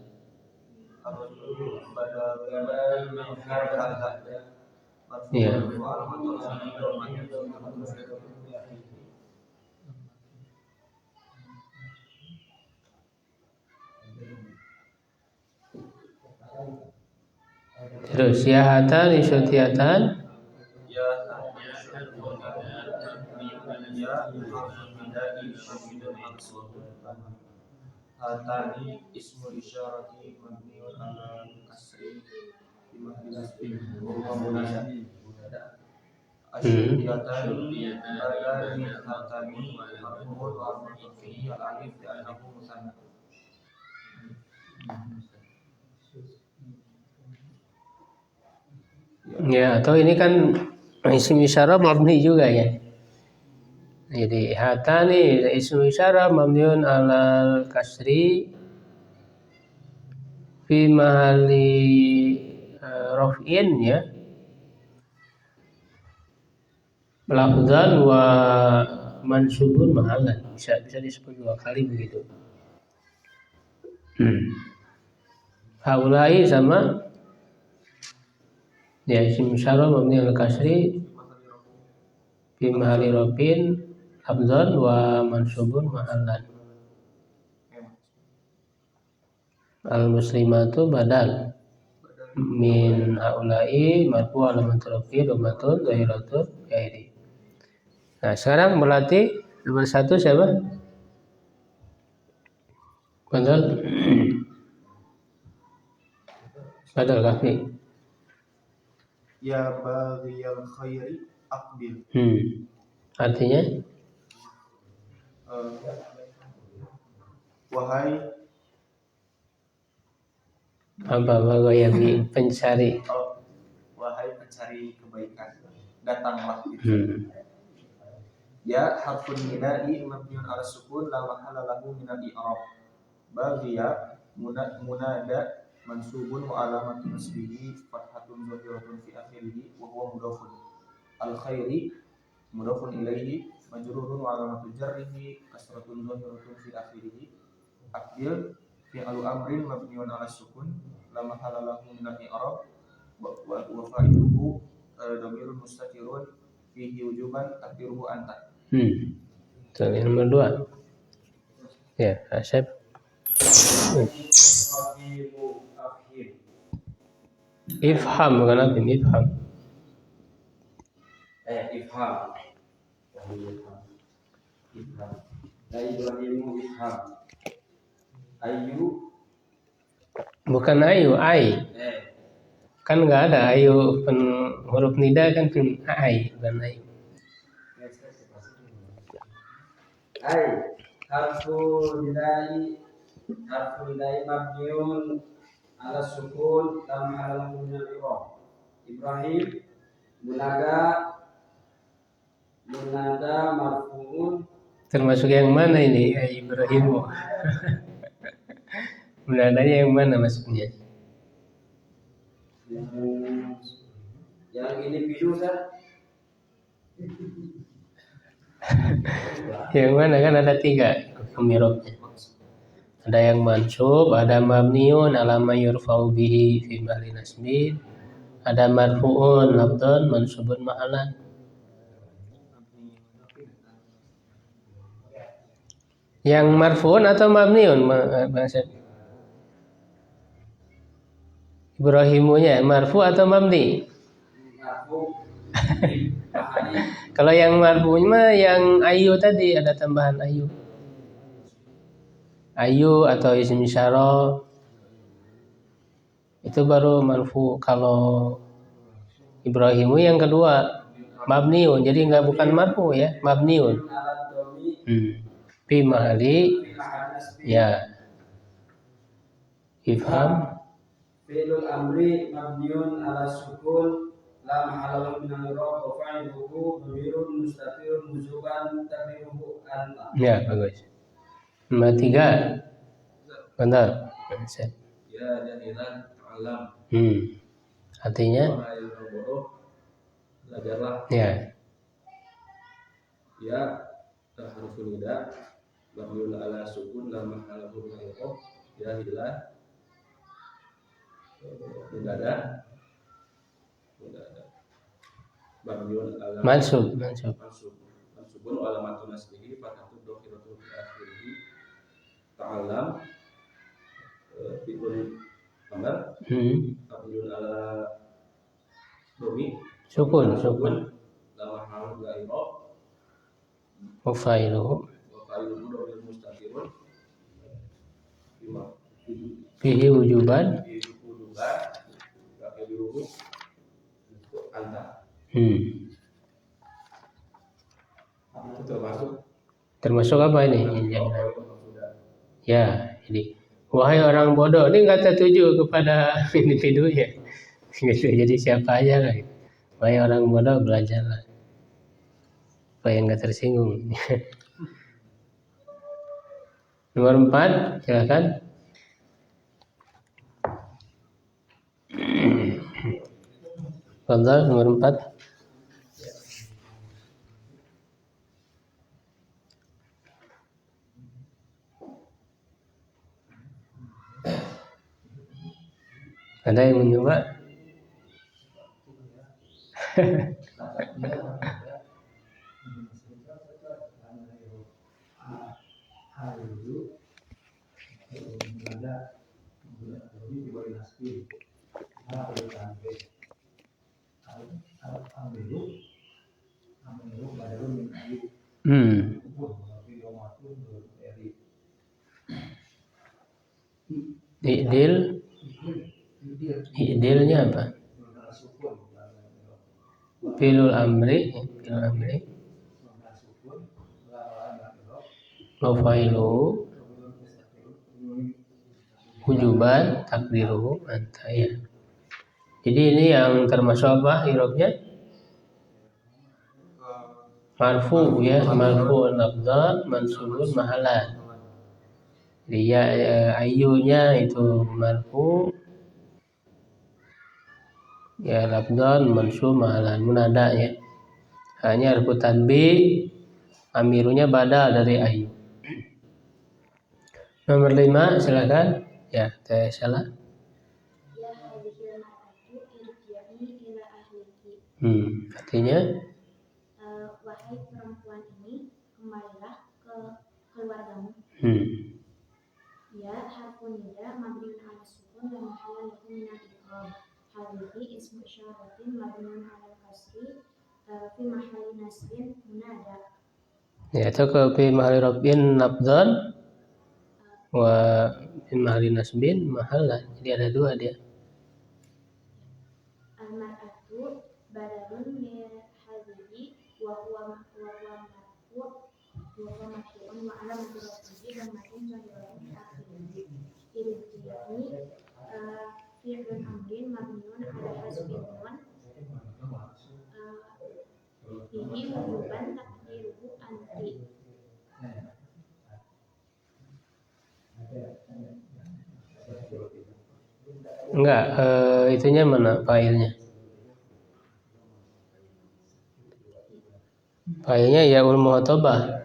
Ya. Terus ya hatan isyatiatan. Hatani ismul isyarati mabniun ala kasri fi mahalli nasbin wa huwa munada. Asyatani badal min hatani marfu'un wa alamatun fihi al alif li'annahu musanna. Ya, atau ini kan isim isyarah mabni juga ya. Jadi hatani isim isyarah mabniun alal kasri fi mahalli raf'in ya. Lafzan wa mansubun mahalan. Bisa disebut 2 kali begitu. Haulai sama ya isim isyarah mabni alal kasri fi mahalli raf'in lafzan wa mansubun mahalan. Al muslimatu badal min haulai marfu alamatun rafi'i dhammatun zahiratun ghairi. Nah, sekarang berarti nomor 1 siapa? Badal kafi. Ya baghiyal khairi aqbil. Artinya Wahai apa yang pencari? Wahai pencari kebaikan, datanglah gitu. Ya harfun nida'i mabniun ala sukun la mahala lahu min al-i'rab. Baghiya munada mansubun wa alamatu nasbihi fathatun zahiratun fi akhirih wa huwa mudhafun. Al-khairi mudhafun ilaihi majrurun wa alamatu jarrihi kasratun zahiratun fi akhirih. Aqbil fi'lu amrin mabniun ala sukun la mahala lahu min al-i'rab wa fa'iluhu dhamirun mustatirun fihi wujuban taqdiruhu anta. Yang nomor 2. Ya, Asep. Ifham bukan apa ini? Ifham. Ayu bukan ayu, ai. Kan nggak ada ayu huruf nida kan ai, bukan ayu. ai harfu nidai mabniun ala sukun lam halahu min al-i'rab. Ibrahim munada marfuun. Termasuk yang mana ini Ibrahim? Munadanya yang mana maksudnya? Yang ini bidu kan? Yang mana kan ada 3 pemirobnya. Ada yang mansub, ada mabniun ala ma yurfa'u bihi fi mahali nasbin, ada marfu'un lafdhan mansubun mahalan. Yang marfu'un atau mabniun maksud Ibrahimunya marfu atau mabni? Kalau yang marfu'nya mah yang ayu tadi ada tambahan ayu. Ayu atau isim isyarah itu baru marfu. Kalau Ibrahimu yang kedua mabniun, jadi bukan marfu ya, mabniun. Fi mahali ya ifham fi'lul amri mabniun ala sukun la mahala lahu min al-i'rab wa fa'iluhu dhamirun mustatirun wujuban taqdiruhu anta. Ya, bagus. Nomor 3. Benar. Ya jahilan alam. Artinya belajarlah. ya. Ya harfun nida mabniun ala sukun la mahala lahu min al-i'rab. Jahilan munada mabniun ala Mansubun alamatun nasbihi fathatun dhahiratun fi akhirih. Ta'allam fi'lun amr mabniun ala dhammi sukun la mahallu la i'rab wa fa'iluhu dhamirun mustatirun fihi wujuban anta. Termasuk apa ini? Ya, ini wahai orang bodoh, ini nggak tertuju kepada individunya. Jadi siapa aja lah. Wahai orang bodoh, belajarlah supaya nggak tersinggung. Nomor 4, silakan. Fadhal, nomor 4. Ada yang mencoba? I'dilnya apa? Fi'lul amri Mafailuhu wujuban takdiruhu anta ya. Jadi ini yang termasuk apa i'rabnya? Marfu ya, marfu lafdhan mansubun mahalan. Jadi ya ayyunya itu marfu ya lafdhan mansub mahalan munada ya. Hanya harfu tanbih amirunya badal dari ayyu. Nomor 5 silakan. Ya, teh salah. Ya hadhil mar'atu irji'i ila ahliki. Artinya Wahai perempuan ini, kembalilah ke keluargamu. Ya harfun nida mabniun 'ala sukun wa mahallan lahu min al-i'rab. Hadhihi ismu isyaratin mabniun 'ala al-kasri fi mahalli nasbin munada. Ya, atau ke fi mahalli rabbin nabdhan wa fi mahalli nasbin mahallan. Jadi ada dua dia. Al-mar'atu badalun min hadhihi wa huwa marfu'un wa alamatu rafihi dan makin zahirun fi akhirih. Irji'i fi'lun amrin mabniun 'ala hasbin nun fihi wujuban takdiruhu anti. Enggak, itunya mana fa'ilnya? Fa'ilnya ya'ul muhatabah.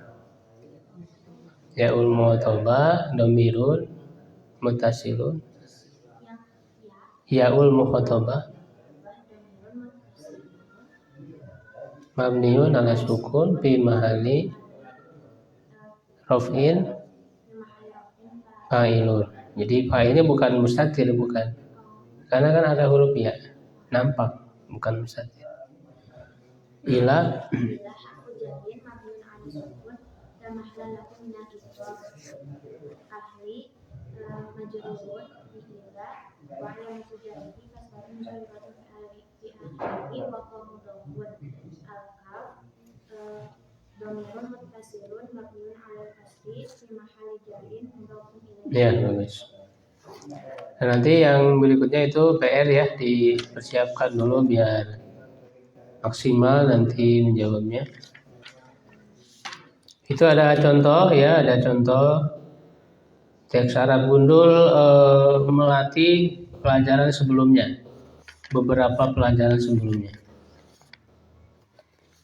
Ya'ul muhatabah dhamirun muttasilun. Ya'ul muhatabah mabniun 'ala sukun fi mahalli raf'in fa'ilun. Jadi fa'ilnya bukan mustatir, bukan. Karena kan ada huruf ya, nampak, bukan mustatir. Ila harfu jarrin mabniun 'ala sukun la mahalla lahu min al-i'rab. Ahli majrurun bi ila wa alamatu jarrihi kasratun zahiratan fi akhirih wa qawmudun. Al-kaf dhamirun muttasilun mabniun 'ala al-kasri fi mahalli jarrin mudhafun ilaihi. ya, bagus. Nah, nanti yang berikutnya itu PR ya, dipersiapkan dulu biar maksimal nanti menjawabnya. Itu ada contoh ya, ada contoh teks Arab gundul melatih pelajaran sebelumnya, beberapa pelajaran sebelumnya.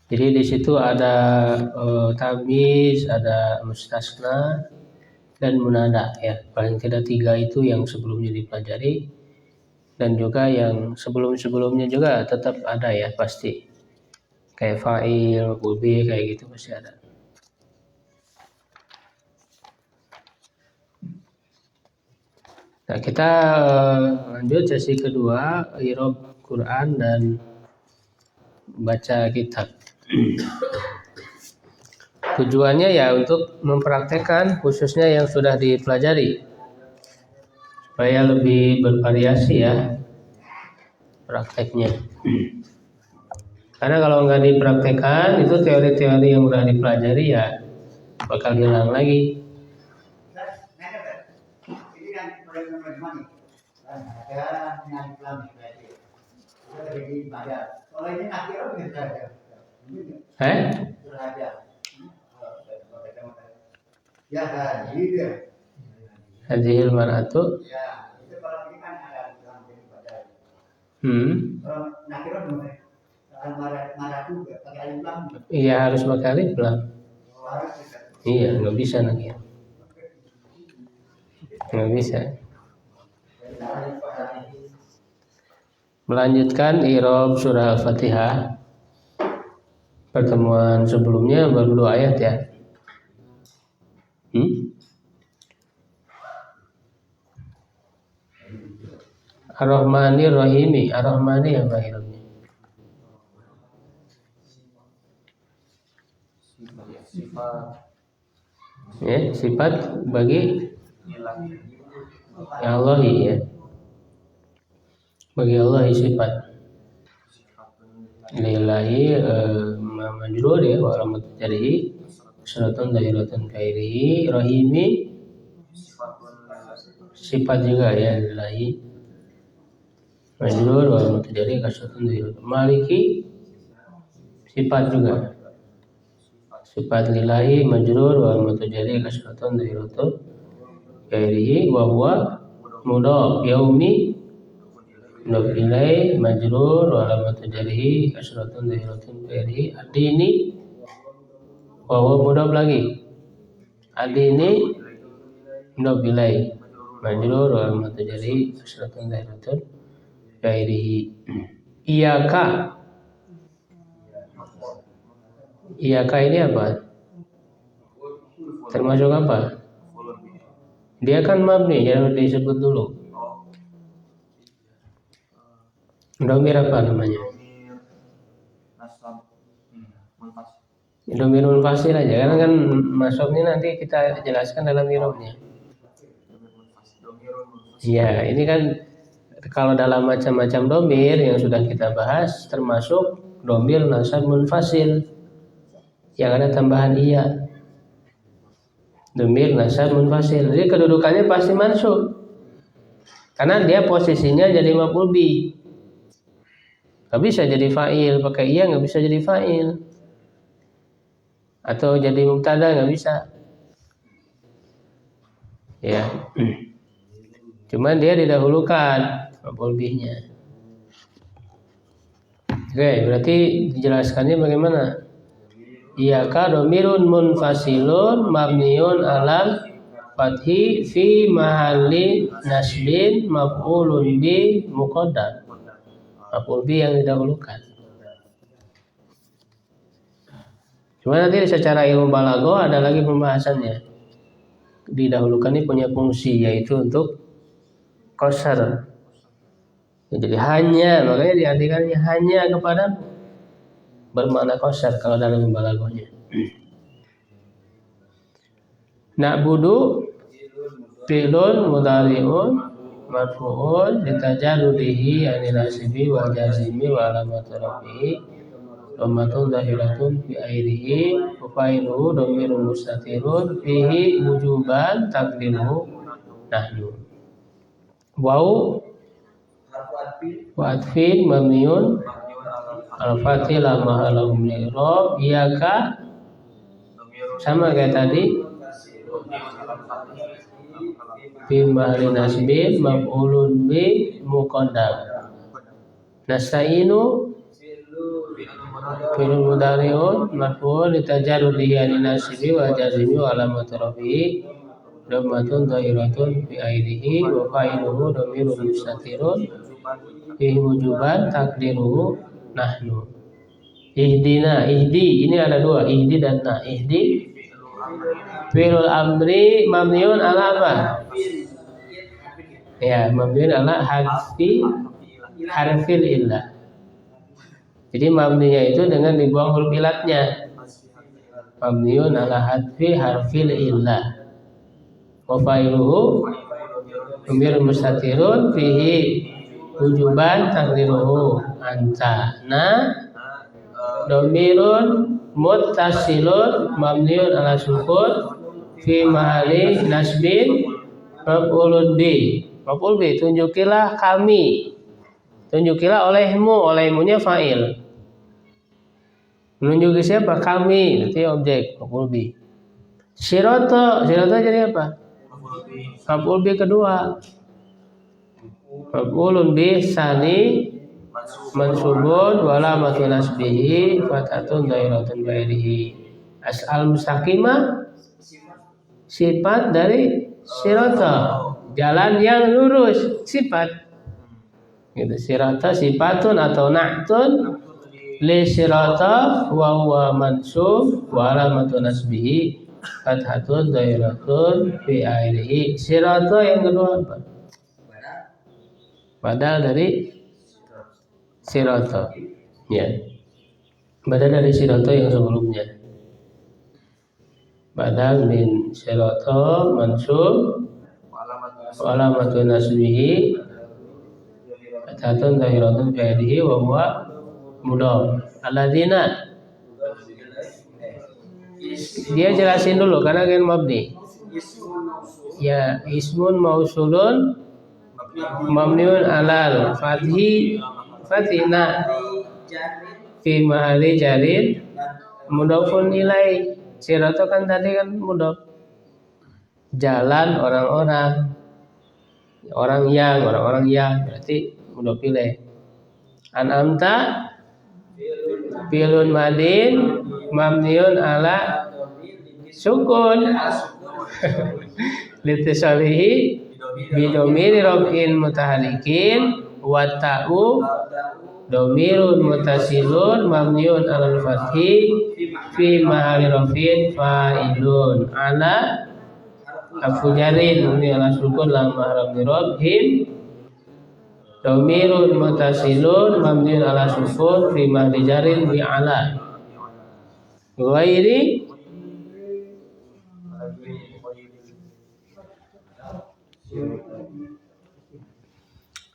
Jadi di situ ada tamyiz, ada mustasna dan munada ya. Paling tidak 3 itu yang sebelumnya dipelajari, dan juga yang sebelum-sebelumnya juga tetap ada ya pasti. Kayak fa'il, maf'ul kayak gitu pasti ada. Nah, kita lanjut sesi kedua, i'rab Quran dan baca kitab. Tujuannya ya untuk mempraktekkan khususnya yang sudah dipelajari supaya lebih bervariasi ya prakteknya. Karena kalau nggak dipraktekkan itu teori-teori yang udah dipelajari ya bakal hilang lagi. Ya, gitu. Hadhil mar'atu. Ya, itu kalau ini kan ada dalam pada. Nakirah belum maratu pakai alif lam. Iya, harus pakai alif lam. Iya, nggak bisa nakir. Nggak bisa. Melanjutkan i'rab surah Al-Fatihah. Pertemuan sebelumnya baru 2 ayat ya. Ar-Rahmanir Rahimi. Ar-Rahmani apa irabnya? Ya, sifat bagi Allah ya. Bagi Allah sifat. lillahi majrur ya wa alamat jarihi kasratun zahiratun kairihi. Rahimi sifat juga ya, lillahi majrur wa alamat jarihi kasratun zahiratun. Maliki sifat juga, sifat lillahi majrur wa alamat jarihi kasratun zahiratun kairihi wa huwa mudhaf. Yaumi mudhaf ilaih majrur wa alamat jarihi kasratun zahiratun kairihi. Adini wa huwa mudhaf lagi. Adini mudhaf ilaih majrur wa alamat jarihi kasratun zahiratun kairihi. Iyaka, iyaka ini apa? Termasuk apa? Dia kan mabni, yang disebut dulu. Domir apa namanya? Domir munfasil aja, karena kan masuk ini nanti kita jelaskan dalam irobnya. Ya, ini kan kalau dalam macam-macam domir yang sudah kita bahas, termasuk domir nasab munfasil yang ada tambahan iya. Domir nasab munfasil, jadi kedudukannya pasti mansub karena dia posisinya jadi maf'ul bi. Gak bisa jadi fa'il pakai iya, gak bisa jadi fa'il. Atau jadi mubtada gak bisa. Ya. Cuman dia didahulukan maf'ul bihnya. Oke, berarti dijelaskannya bagaimana? Iyaka domirun munfasilun mabniun alal fathi fi mahalli nasbin maf'ulun bi muqaddar. Maf'ul bi yang didahulukan. Cuma nanti secara ilmu balaghah ada lagi pembahasannya. Didahulukan ini punya fungsi yaitu untuk qasar. Jadi hanya, makanya diartikannya hanya kepada bermakna qasar kalau dalam balaghahnya. Na'budu fi'lun mudhari'un marfu'un litajarrudihi anil nasibi wal jazimi wa alamat rafihi dhammatun zahiratun fi akhirih wa fa'iluhu dhamirun mustatirun fihi wujuban taqdiruhu nahnu. Wau wa atfin mabniun al-fathil la mahallahu min i'rab. Iyaka sama kayak tadi, fi mahalli nasbin maf'ulun bi muqaddam. Nasta'inu fi'lun mudhari'un marfu'un litajarrudihi an nasibi wa jazimi wa alamat rafihi dhammatun dhahiratun fi akhirih wa fa'iluhu dhamirun mustatirun fihi wujuban taqdiruhu nahnu. Ihdina, ihdi ini ada dua, ihdi dan na. Ihdi fi'lul amri mabniun ala apa? Ya, mabniun ala harfil illah. Jadi mabninya itu dengan dibuang huruf ilatnya. Mabniun ala harfil illah. Wa fa'iluhu dhamirun mustatirun fihi wujuban taqdiruhu anta. Na dhamirun muttasilun mabniun ala sukun fi mahalli nasbin maf'ulun bi. Maf'ul bi, tunjukilah kami, tunjukilah olehmu, olehmunya fa'il. Menunjuki siapa? Kami, nanti objek maf'ul bi. Sirata, sirata jadi apa? Maf'ul bi kedua. Maf'ulun bi tsani mansubun wa alamatu nasbihi fathatun dhairatun bairihi. As'al mustaqimah sifat dari sirata, jalan yang lurus, sifat. Gitu. Sirata sifatun atau na'tun li sirata wa huwa mansub wa alamatu nasbihi fathatun dhairatun fi akhirih. Sirata yang kedua apa? Badal dari sirata, ya. Badal dari sirata yang sebelumnya. Badal min sirata mansub wa alamatu nasbihi fathatun dhahiratun fi akhirih wa huwa mudhof. Alladzina dia jelasin dulu karena kan mabni. Ya, ismun mausulun mabniun alal fathina fi mahalli jarin mudhofun ilai. Sirato kan tadi kan mudhof. Jalan orang-orang yang berarti mudhof ilai. An'amta fi'lun madin mabniun ala sukun litisalihi bidomiri rofin mutaharikin wata'u domirun mutasilun mabniun alal fathi fi mahali rofin fa'ilun ala afujarin mabni ala sukun lam mahram dirobhin domirun mutasilun mabniun ala sukun fi mahali jarin bi ala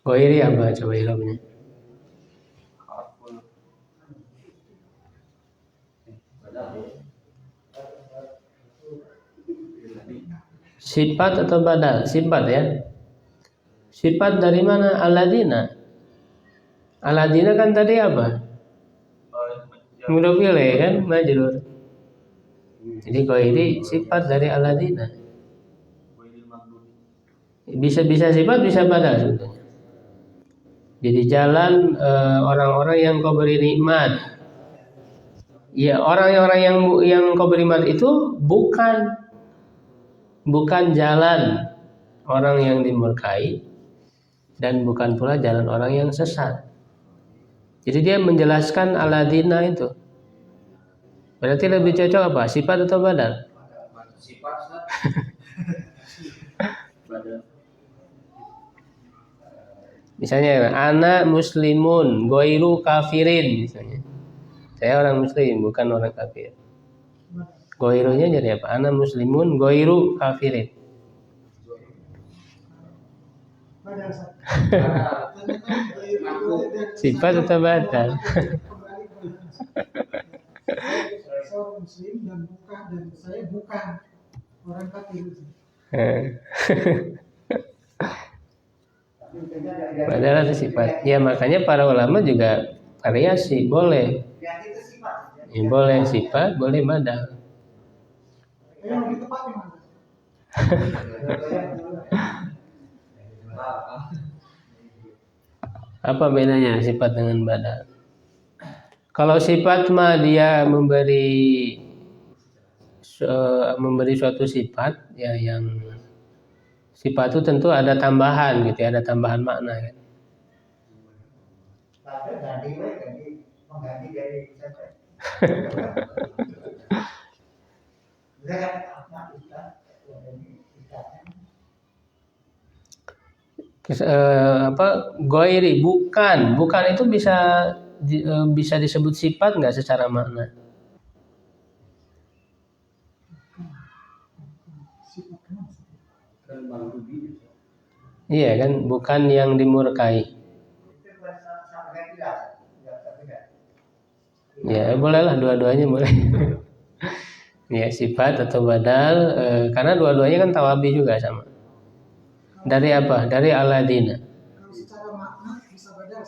ghairi apa coba ilmunya? Sifat atau badal? Sifat ya. Sifat dari mana? Alladzina. Alladzina kan tadi apa? Mudhof ilaih kan majrur. Jadi ghairi sifat dari alladzina. Bisa sifat, bisa badal sebetulnya. Jadi jalan orang-orang yang kau beri nikmat. Ya, orang-orang yang kau beri nikmat itu bukan jalan orang yang dimurkai dan bukan pula jalan orang yang sesat. Jadi dia menjelaskan alladzina itu. Berarti lebih cocok apa? Sifat atau badal? Sifat. Badal. Misalnya ana muslimun ghairu kafirin misalnya. Saya orang muslim bukan orang kafir. Ghairunya jadi apa? Ana muslimun ghairu kafirin. Sifat atau badal? Saya muslim dan saya bukan orang kafir. Padahal itu sifat. Ya makanya para ulama juga variasi boleh. Ya, boleh sifat, boleh badal. Apa bedanya sifat dengan badal? Kalau sifat mah dia memberi suatu sifat ya yang sifat itu tentu ada tambahan gitu ya, ada tambahan makna kan. Ghairi bukan itu bisa disebut sifat nggak secara makna? Iya kan, bukan yang dimurkai. Ya bolehlah dua-duanya boleh. Ya sifat atau badal karena dua-duanya kan tawabi juga sama. Dari apa? Dari alladzina. Kalau secara makna bisa badal.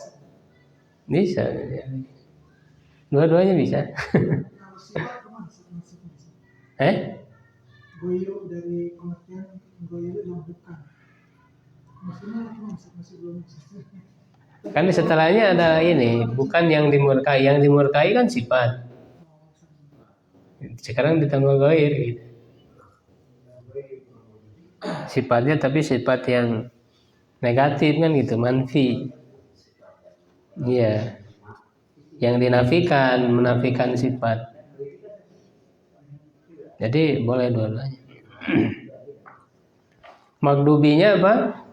Bisa. Dua-duanya bisa. Kalau sifat kemana? Goyru dari pengertian goyru yang bukan. Maksudnya masih belum. Kan setelahnya ada ini, bukan yang dimurkai. Yang dimurkai kan sifat. Sekarang ditambah ghair gitu. Sifatnya tapi sifat yang negatif kan gitu, manfi. Iya. Yang dinafikan, menafikan sifat. Jadi boleh dua-duanya. Magdubinya apa?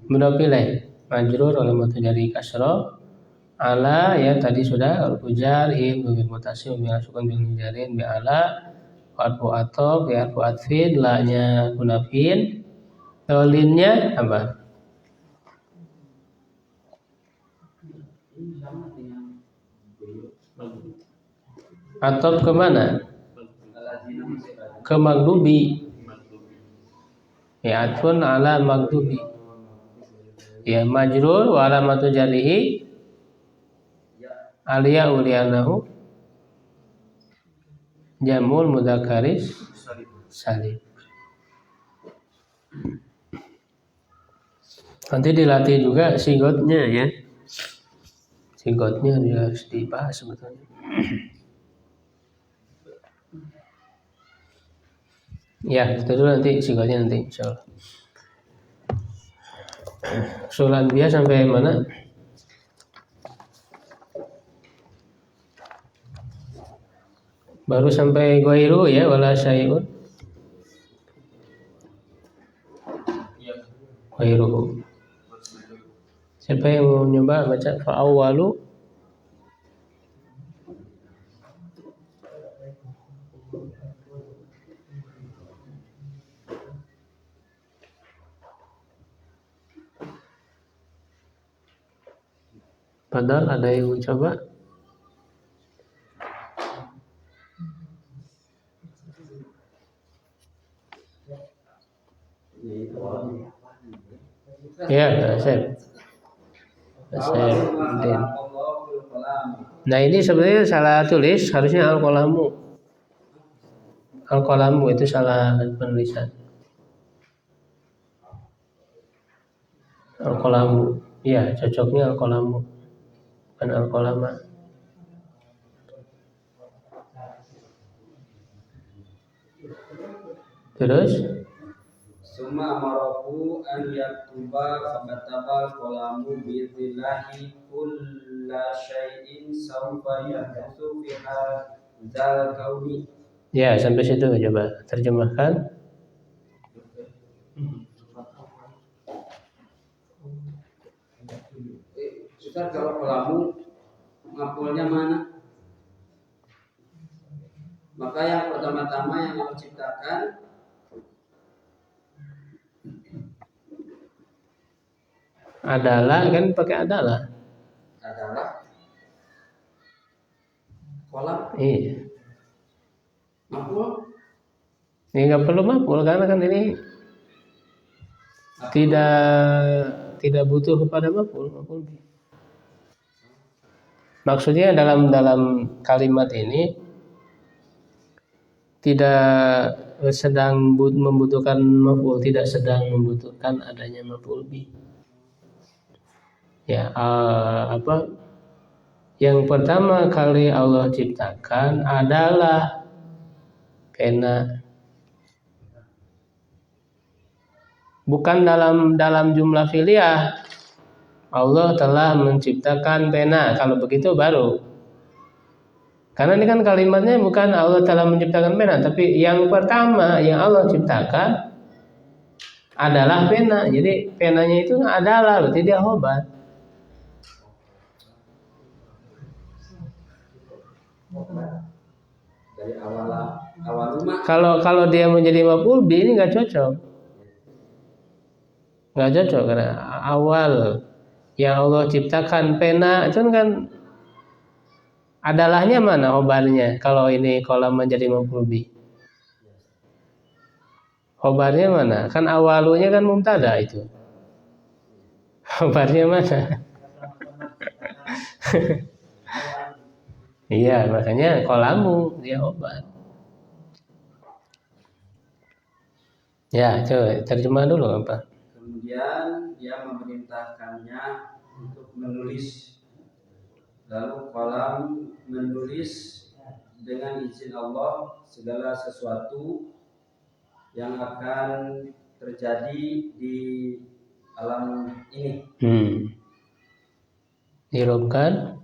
Mudhof ilaih, majrur oleh mutajari kasroh. Ala ya tadi sudah al-fujar in bil mutasim bil sukun bil jarin bi ala warfu atof ya warfu atfin la-nya kunafin linnya apa? Atop ke mana? Ke magdubi. Ya, atfun ala magdubi. Ya, majrur wa alamatu jarrihi aliya ulianahu jamul mudzakkaris salim. Nanti dilatih juga sigotnya ya. Sigotnya juga harus dibahas sebetulnya. Ya, itu dulu nanti sigotnya nanti insyaallah. Sulan dia sampai mana? Baru sampai ghairu ya, wala syai'un. Ghairuhu. Siapa yang mau nyoba baca fa'awwalu? Padahal ada yang mencoba. Ya, Asep. Nah ini sebenarnya salah tulis, harusnya al-qalamu. Al-qalamu itu salah penulisan. Al-qalamu. Ya, cocoknya al-qalamu. Bukan al-qalama. Terus Summa amarahu an yaktuba fakatabal qalamu bi'idznillahi kulla syai'in sawfa yahdutsu fi hadzal kauni. ya, sampai situ coba terjemahkan. Ustaz, kalau qalamu maf'ulnya mana? Maka yang pertama-tama yang Allah ciptakan Adalah kan pakai adalah. kolam Iya. maf'ul. Ini nggak perlu maf'ul karena kan ini tidak butuh kepada maf'ul. Maksudnya dalam kalimat ini tidak sedang membutuhkan maf'ul, tidak sedang membutuhkan adanya maf'ul bih. Ya, yang pertama kali Allah ciptakan adalah pena. Bukan dalam jumlah fi'liyah. Allah telah menciptakan pena. Kalau begitu baru. Karena ini kan kalimatnya bukan Allah telah menciptakan pena, tapi yang pertama yang Allah ciptakan adalah pena. Jadi penanya itu adalah, berarti dia obat. Dari awal rumah. Kalau dia menjadi maf'ul bih ini nggak cocok. Nggak cocok karena awal yang Allah ciptakan pena itu kan adalahnya mana khobarnya kalau ini kolam menjadi maf'ul bih. Khobarnya mana? Kan awalunya kan mubtada itu. Khobarnya mana? Iya, makanya kolamu dia obat. Ya, coba terjemah dulu apa? Kemudian dia memerintahkannya untuk menulis. Lalu kolam menulis dengan izin Allah segala sesuatu yang akan terjadi di alam ini. Dirobkan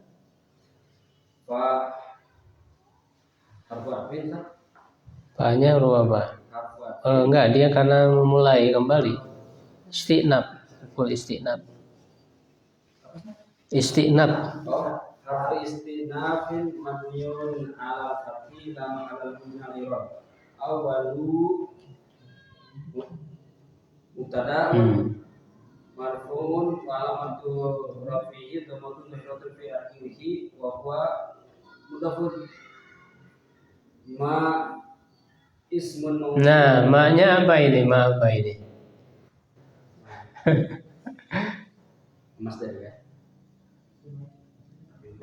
Fa harfu arfin tak? Fa-nya huruf apa? Harfu arfin. Enggak, dia karena memulai kembali. Istiqnab, full istiqnab. Istiqnab. Harfu istinafin mabniun ala fathi lam ala al-i'rab. Awalu mubtada marfu'un wa alamatu rafi'i dhamatun dhahiratul fi akhirih wa huwa mudafun ma ismun mawsul. Nah, ma-nya apa ini? Ma apa ini? Masdariyah.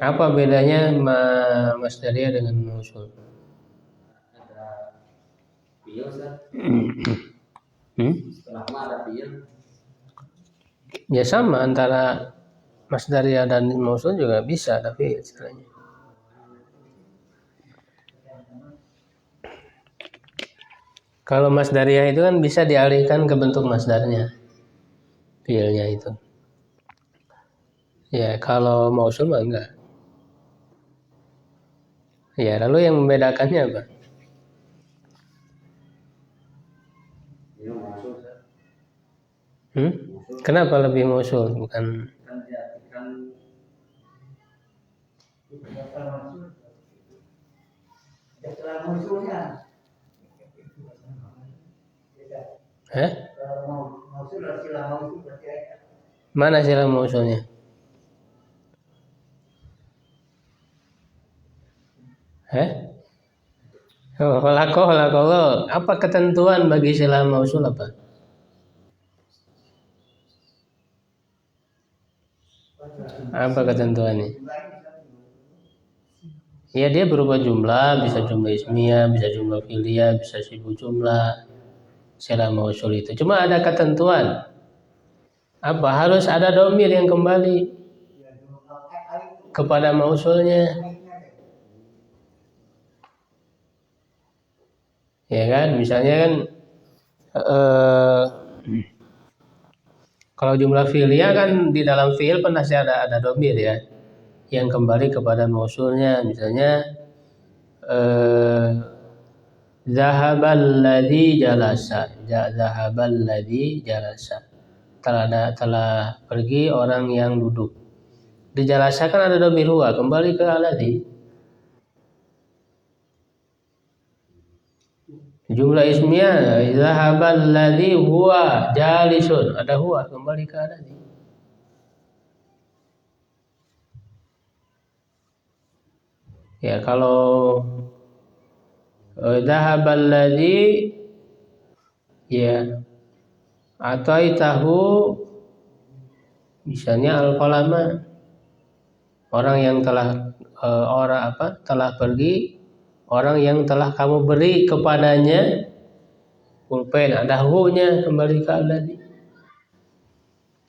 Apa bedanya masdariyah dengan mausul? Ada fi'il Ustaz. Hmm? Setelah ma ada fi'il. Ya sama antara masdariyah dan mausul juga bisa, tapi istilahnya. Kalau masdariyah itu kan bisa dialihkan ke bentuk masdarnya, fi'ilnya itu. Ya kalau mausul mah enggak. Ya lalu yang membedakannya apa? Ini mausul Ustaz. Kenapa lebih mausul bukan? Kan diartikan Setelah musuhnya. Mausul sila mausul berarti ada. Mana sila mausulnya? Halakoh. Apa ketentuan bagi sila mausul apa? Apa ketentuannya? Ya dia berupa jumlah, bisa jumlah ismiyah, bisa jumlah fi'liyah, bisa sibuk jumlah. Sila mausul itu. Cuma ada ketentuan. Apa? Harus ada dhamir yang kembali kepada mausulnya. Ya kan, misalnya kan kalau jumlah fi'liyah kan di dalam fi'il pasti ada dhamir ya yang kembali kepada mausulnya. Misalnya zahabal ladzi jalasa, telah pergi orang yang duduk. Di jalasa kan ada dhamir huwa, kembali ke alladzi. Jumlah ismiyah zahabal ladzi huwa jalisun, ada huwa, kembali ke alladzi. Ya kalau zahabal ladzi ya ataitahu misalnya al-qalama, orang yang telah telah pergi, orang yang telah kamu beri kepadanya pulpen, ada hu-nya, kembali ke alladzi.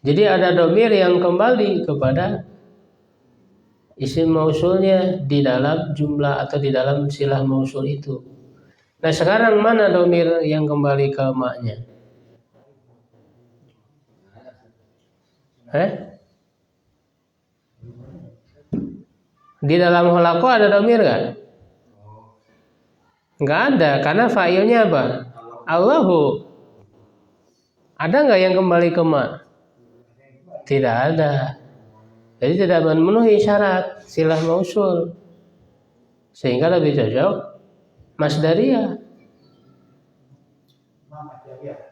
Jadi ada dhamir yang kembali kepada isim mausulnya di dalam jumlah atau di dalam silah mausul itu. Nah sekarang mana dhamir yang kembali ke maknya? Di dalam halakoh ada dhamir nggak? Nggak ada, karena fa'ilnya apa? Allahu. Ada nggak yang kembali ke ma? Tidak ada. Jadi tidak memenuhi syarat silah mausul, sehingga lebih cocok masdariyah.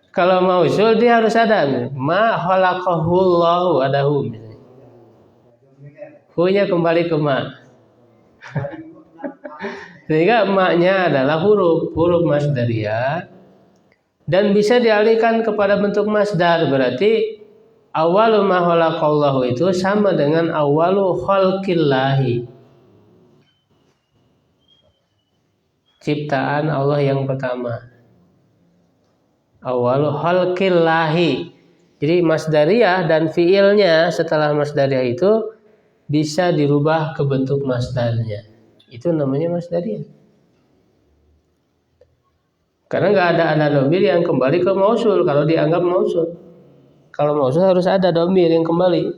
Kalau mausul dia harus ada ma khalaqahullahu, ada hu. Hu-nya kembali ke ma. Sehingga maknya adalah huruf masdariyah dan bisa dialihkan kepada bentuk masdar. Berarti awalu ma khalaqallahu itu sama dengan awalu khalqillahi, ciptaan Allah yang pertama. Awalu khalqillahi. Jadi masdariyah dan fiilnya setelah masdariyah itu bisa dirubah ke bentuk masdarnya. Itu namanya masdariyah. Karena nggak ada dhamir yang kembali ke mausul kalau dianggap mausul. Kalau mausul harus ada dhamir yang kembali.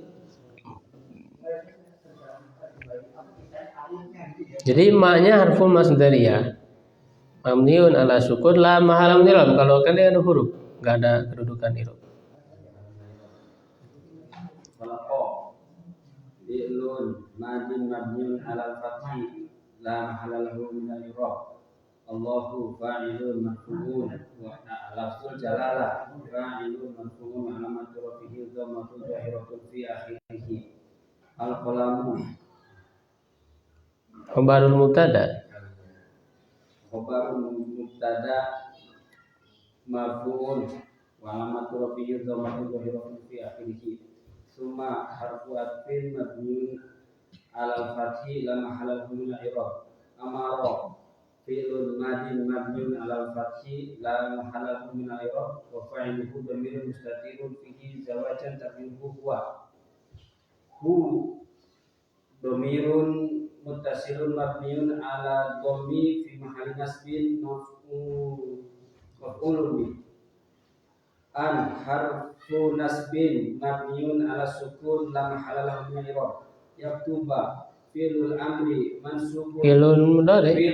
Jadi maknya harful masdariyah. Mamniun ala sukun la mahala min i'rab. Kalau kan dia ada huruf, nggak ada kedudukan i'rab. Khalaqah fi'lun madin mabniun ala fathi la mahala lahu min al-i'rab. Allahu fa'ilun marfu'un wa lafzul jalalah fa'ilun marfu'un alamatu rafihi dhammatun zahiratun fi akhirih. Al-qalamu Khabarul mubtada. khabarun mubtada marfu'un wa alamatu rafihi dhammatun zahiratun fi akhirih. Summa harfu atfin mabniun ala fathi la mahalla lahu min al-i'rab. Amara fi'lun madin mabniun ala fathi la mahalla lahu min al-i'rab wa fa'iluhu dhamirun mustatirun fihi zawajan taqdiruhu huwa. Hu dhamirun muttasilun mabniun ala dhammi fi mahalli nasbin maf'ulun bih. An harfu nasbin mabniun ala sukun la mahalla lahu min al-i'rab. Yaktuba fi'lul amri mansubun Fi'lul mudhari.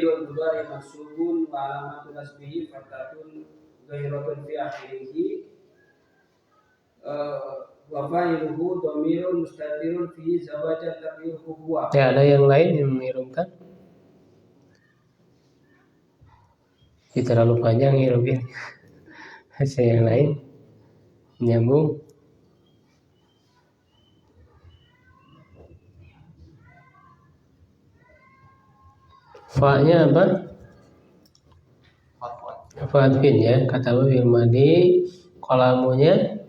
mansubun wa alamatu nasbihi fatatun zahiratun fi akhirih wa fa'iluhu dhamirun mustatirun fi zawajat taqdiruhu huwa. Ya, ada yang lain yang mengirimkan? Ini terlalu panjang ngirupin. Saya yang lain menyambung. Fa-nya apa? Fa'atfin ya. Kata bil madi, qalamunya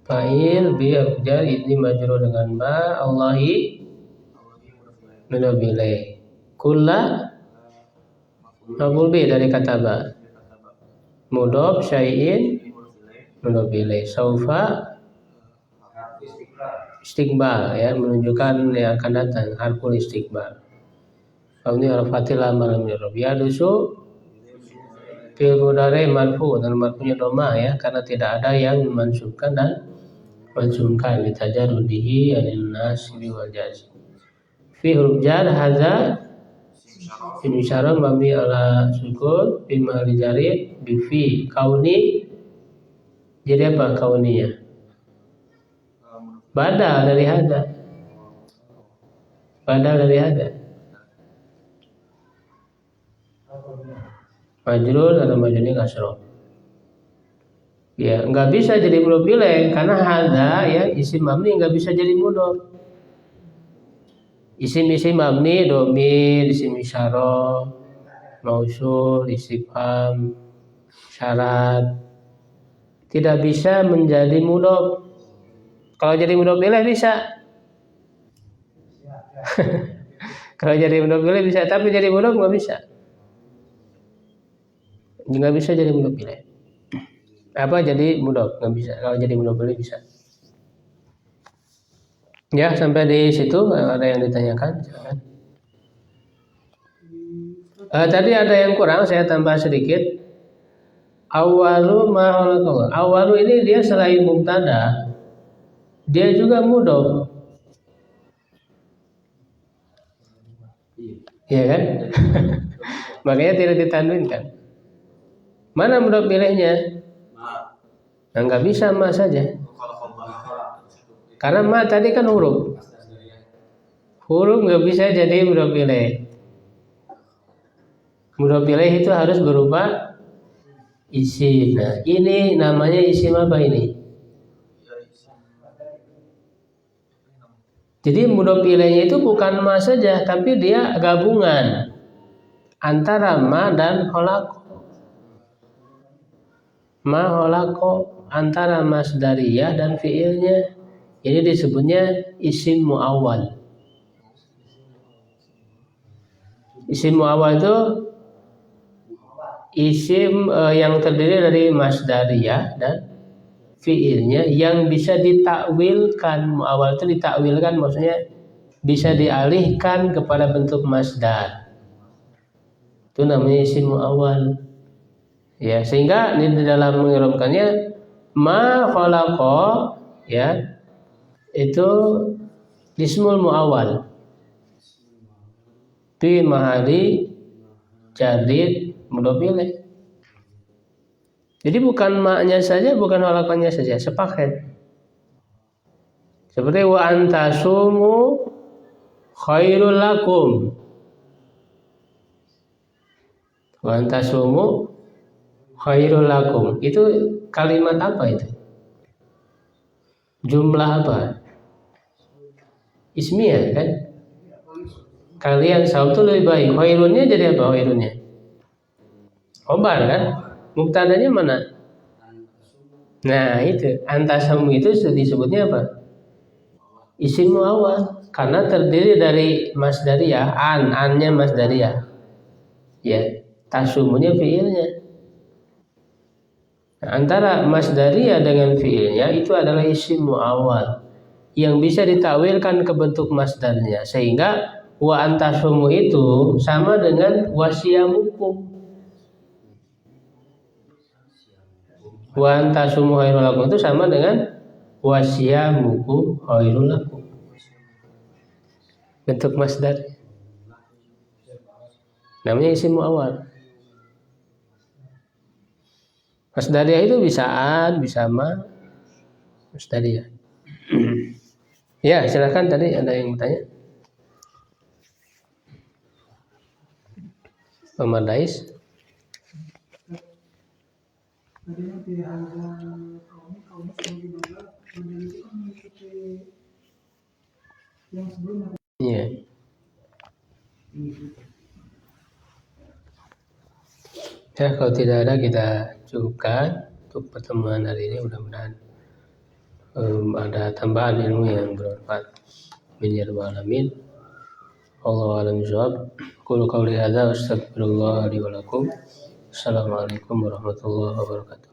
fa'il bi abjar ini majrur dengan ba, Allahi minabile. Kulla maf'ul bi dari kata ba. Mudhof syai'in minabile. Saufa istiqbal ya, menunjukkan yang akan datang, harful istiqbal. Ini al-fatil amal mirab ya dusu fil mudhari marfu dan marfunya dhamma ya, karena tidak ada yang memansubkan dan mansubkan litajarrudihi anil nasbi wal jazm. Fi huruf jar hadza in isyarah mabni ala sukun fi mahalli jarri bi fi kauni. Jadi apa kauninya? Badal dari hadza. Badal dari hadza. Majrur atau majrurnya kasroh. Ya, nggak bisa jadi mudhof ilaih karena hadza ya isim mabni nggak bisa jadi mudhof. Isim mabni dhamir, isim isyarah, mausul, istifham, syarat tidak bisa menjadi mudhof. Kalau jadi mudhof ilaih bisa. Kalau jadi mudhof ilaih bisa, tapi jadi mudhof nggak bisa. Nggak bisa jadi mudhof ilaih. Apa jadi mudhof? Nggak bisa. Kalau jadi mudhof ilaih bisa. Ya, sampai di situ ada yang ditanyakan? Tadi ada yang kurang, saya tambah sedikit. Awalu ma khalaqallah. Awalu ini dia selain mubtada, dia juga mudhof. Iya kan? Makanya tidak ditanwinkan. Mana mudhof ilaihnya? Nah, nggak bisa ma saja. Karena ma tadi kan huruf. Huruf nggak bisa jadi mudhof ilaih. Mudhof ilaih itu harus berupa isim. Nah, ini namanya isim apa ini? Jadi mudhof ilaihnya itu bukan ma saja, tapi dia gabungan antara ma dan khalaq. Ma khalaqo antara masdariyah dan fiilnya. Ini disebutnya isim muawwal. Isim muawwal itu isim yang terdiri dari masdariyah dan fiilnya yang bisa ditakwilkan. Muawwal itu ditakwilkan, maksudnya bisa dialihkan kepada bentuk masdar. Itu namanya isim muawwal. Ya, sehingga di dalam mengirobkannya ma khalaqa ya itu ismul muawwal fi mahalli jadid mudhof ilaih. Jadi bukan maknya saja, bukan khalaqannya saja, sepaket. Seperti wa antasumu khairul lakum. Wa antasumu khairul lakum. Itu kalimat apa itu? Jumlah apa? Ismiyah kan? Kalian saum itu lebih baik. Khairunnya jadi apa khairunnya? Khobar kan? Muktadanya mana? Nah itu antasamu itu disebutnya apa? Isim muawwal karena terdiri dari masdariyah, annya masdariyah. Ya, tasumunya fiilnya. Nah, antara masdariyah dengan fiilnya itu adalah isim muawwal yang bisa ditakwilkan ke bentuk masdarnya, sehingga wa antasumu itu sama dengan wasiyamukum. Wa antasumu khairul lakum itu sama dengan wasiyamukum khairul lakum. Bentuk masdar. Namanya isim muawwal. Masdariyah itu bisa an, bisa ma, masdariyah. Ya, silakan tadi ada yang bertanya. Muhammad Dais. Tadi yang di halaman kaum sebagai modal itu kan mengikuti yang sebelumnya. Iya. Ya, kalau tidak ada kita cukupkan untuk pertemuan hari ini. Mudah-mudahan ada tambahan ilmu yang bermanfaat. Min ya rabbal alamin. Wallahu a'lam bishawab. Qul qawli hadza wa astaghfirullah li wa lakum. Assalamualaikum warahmatullahi wabarakatuh.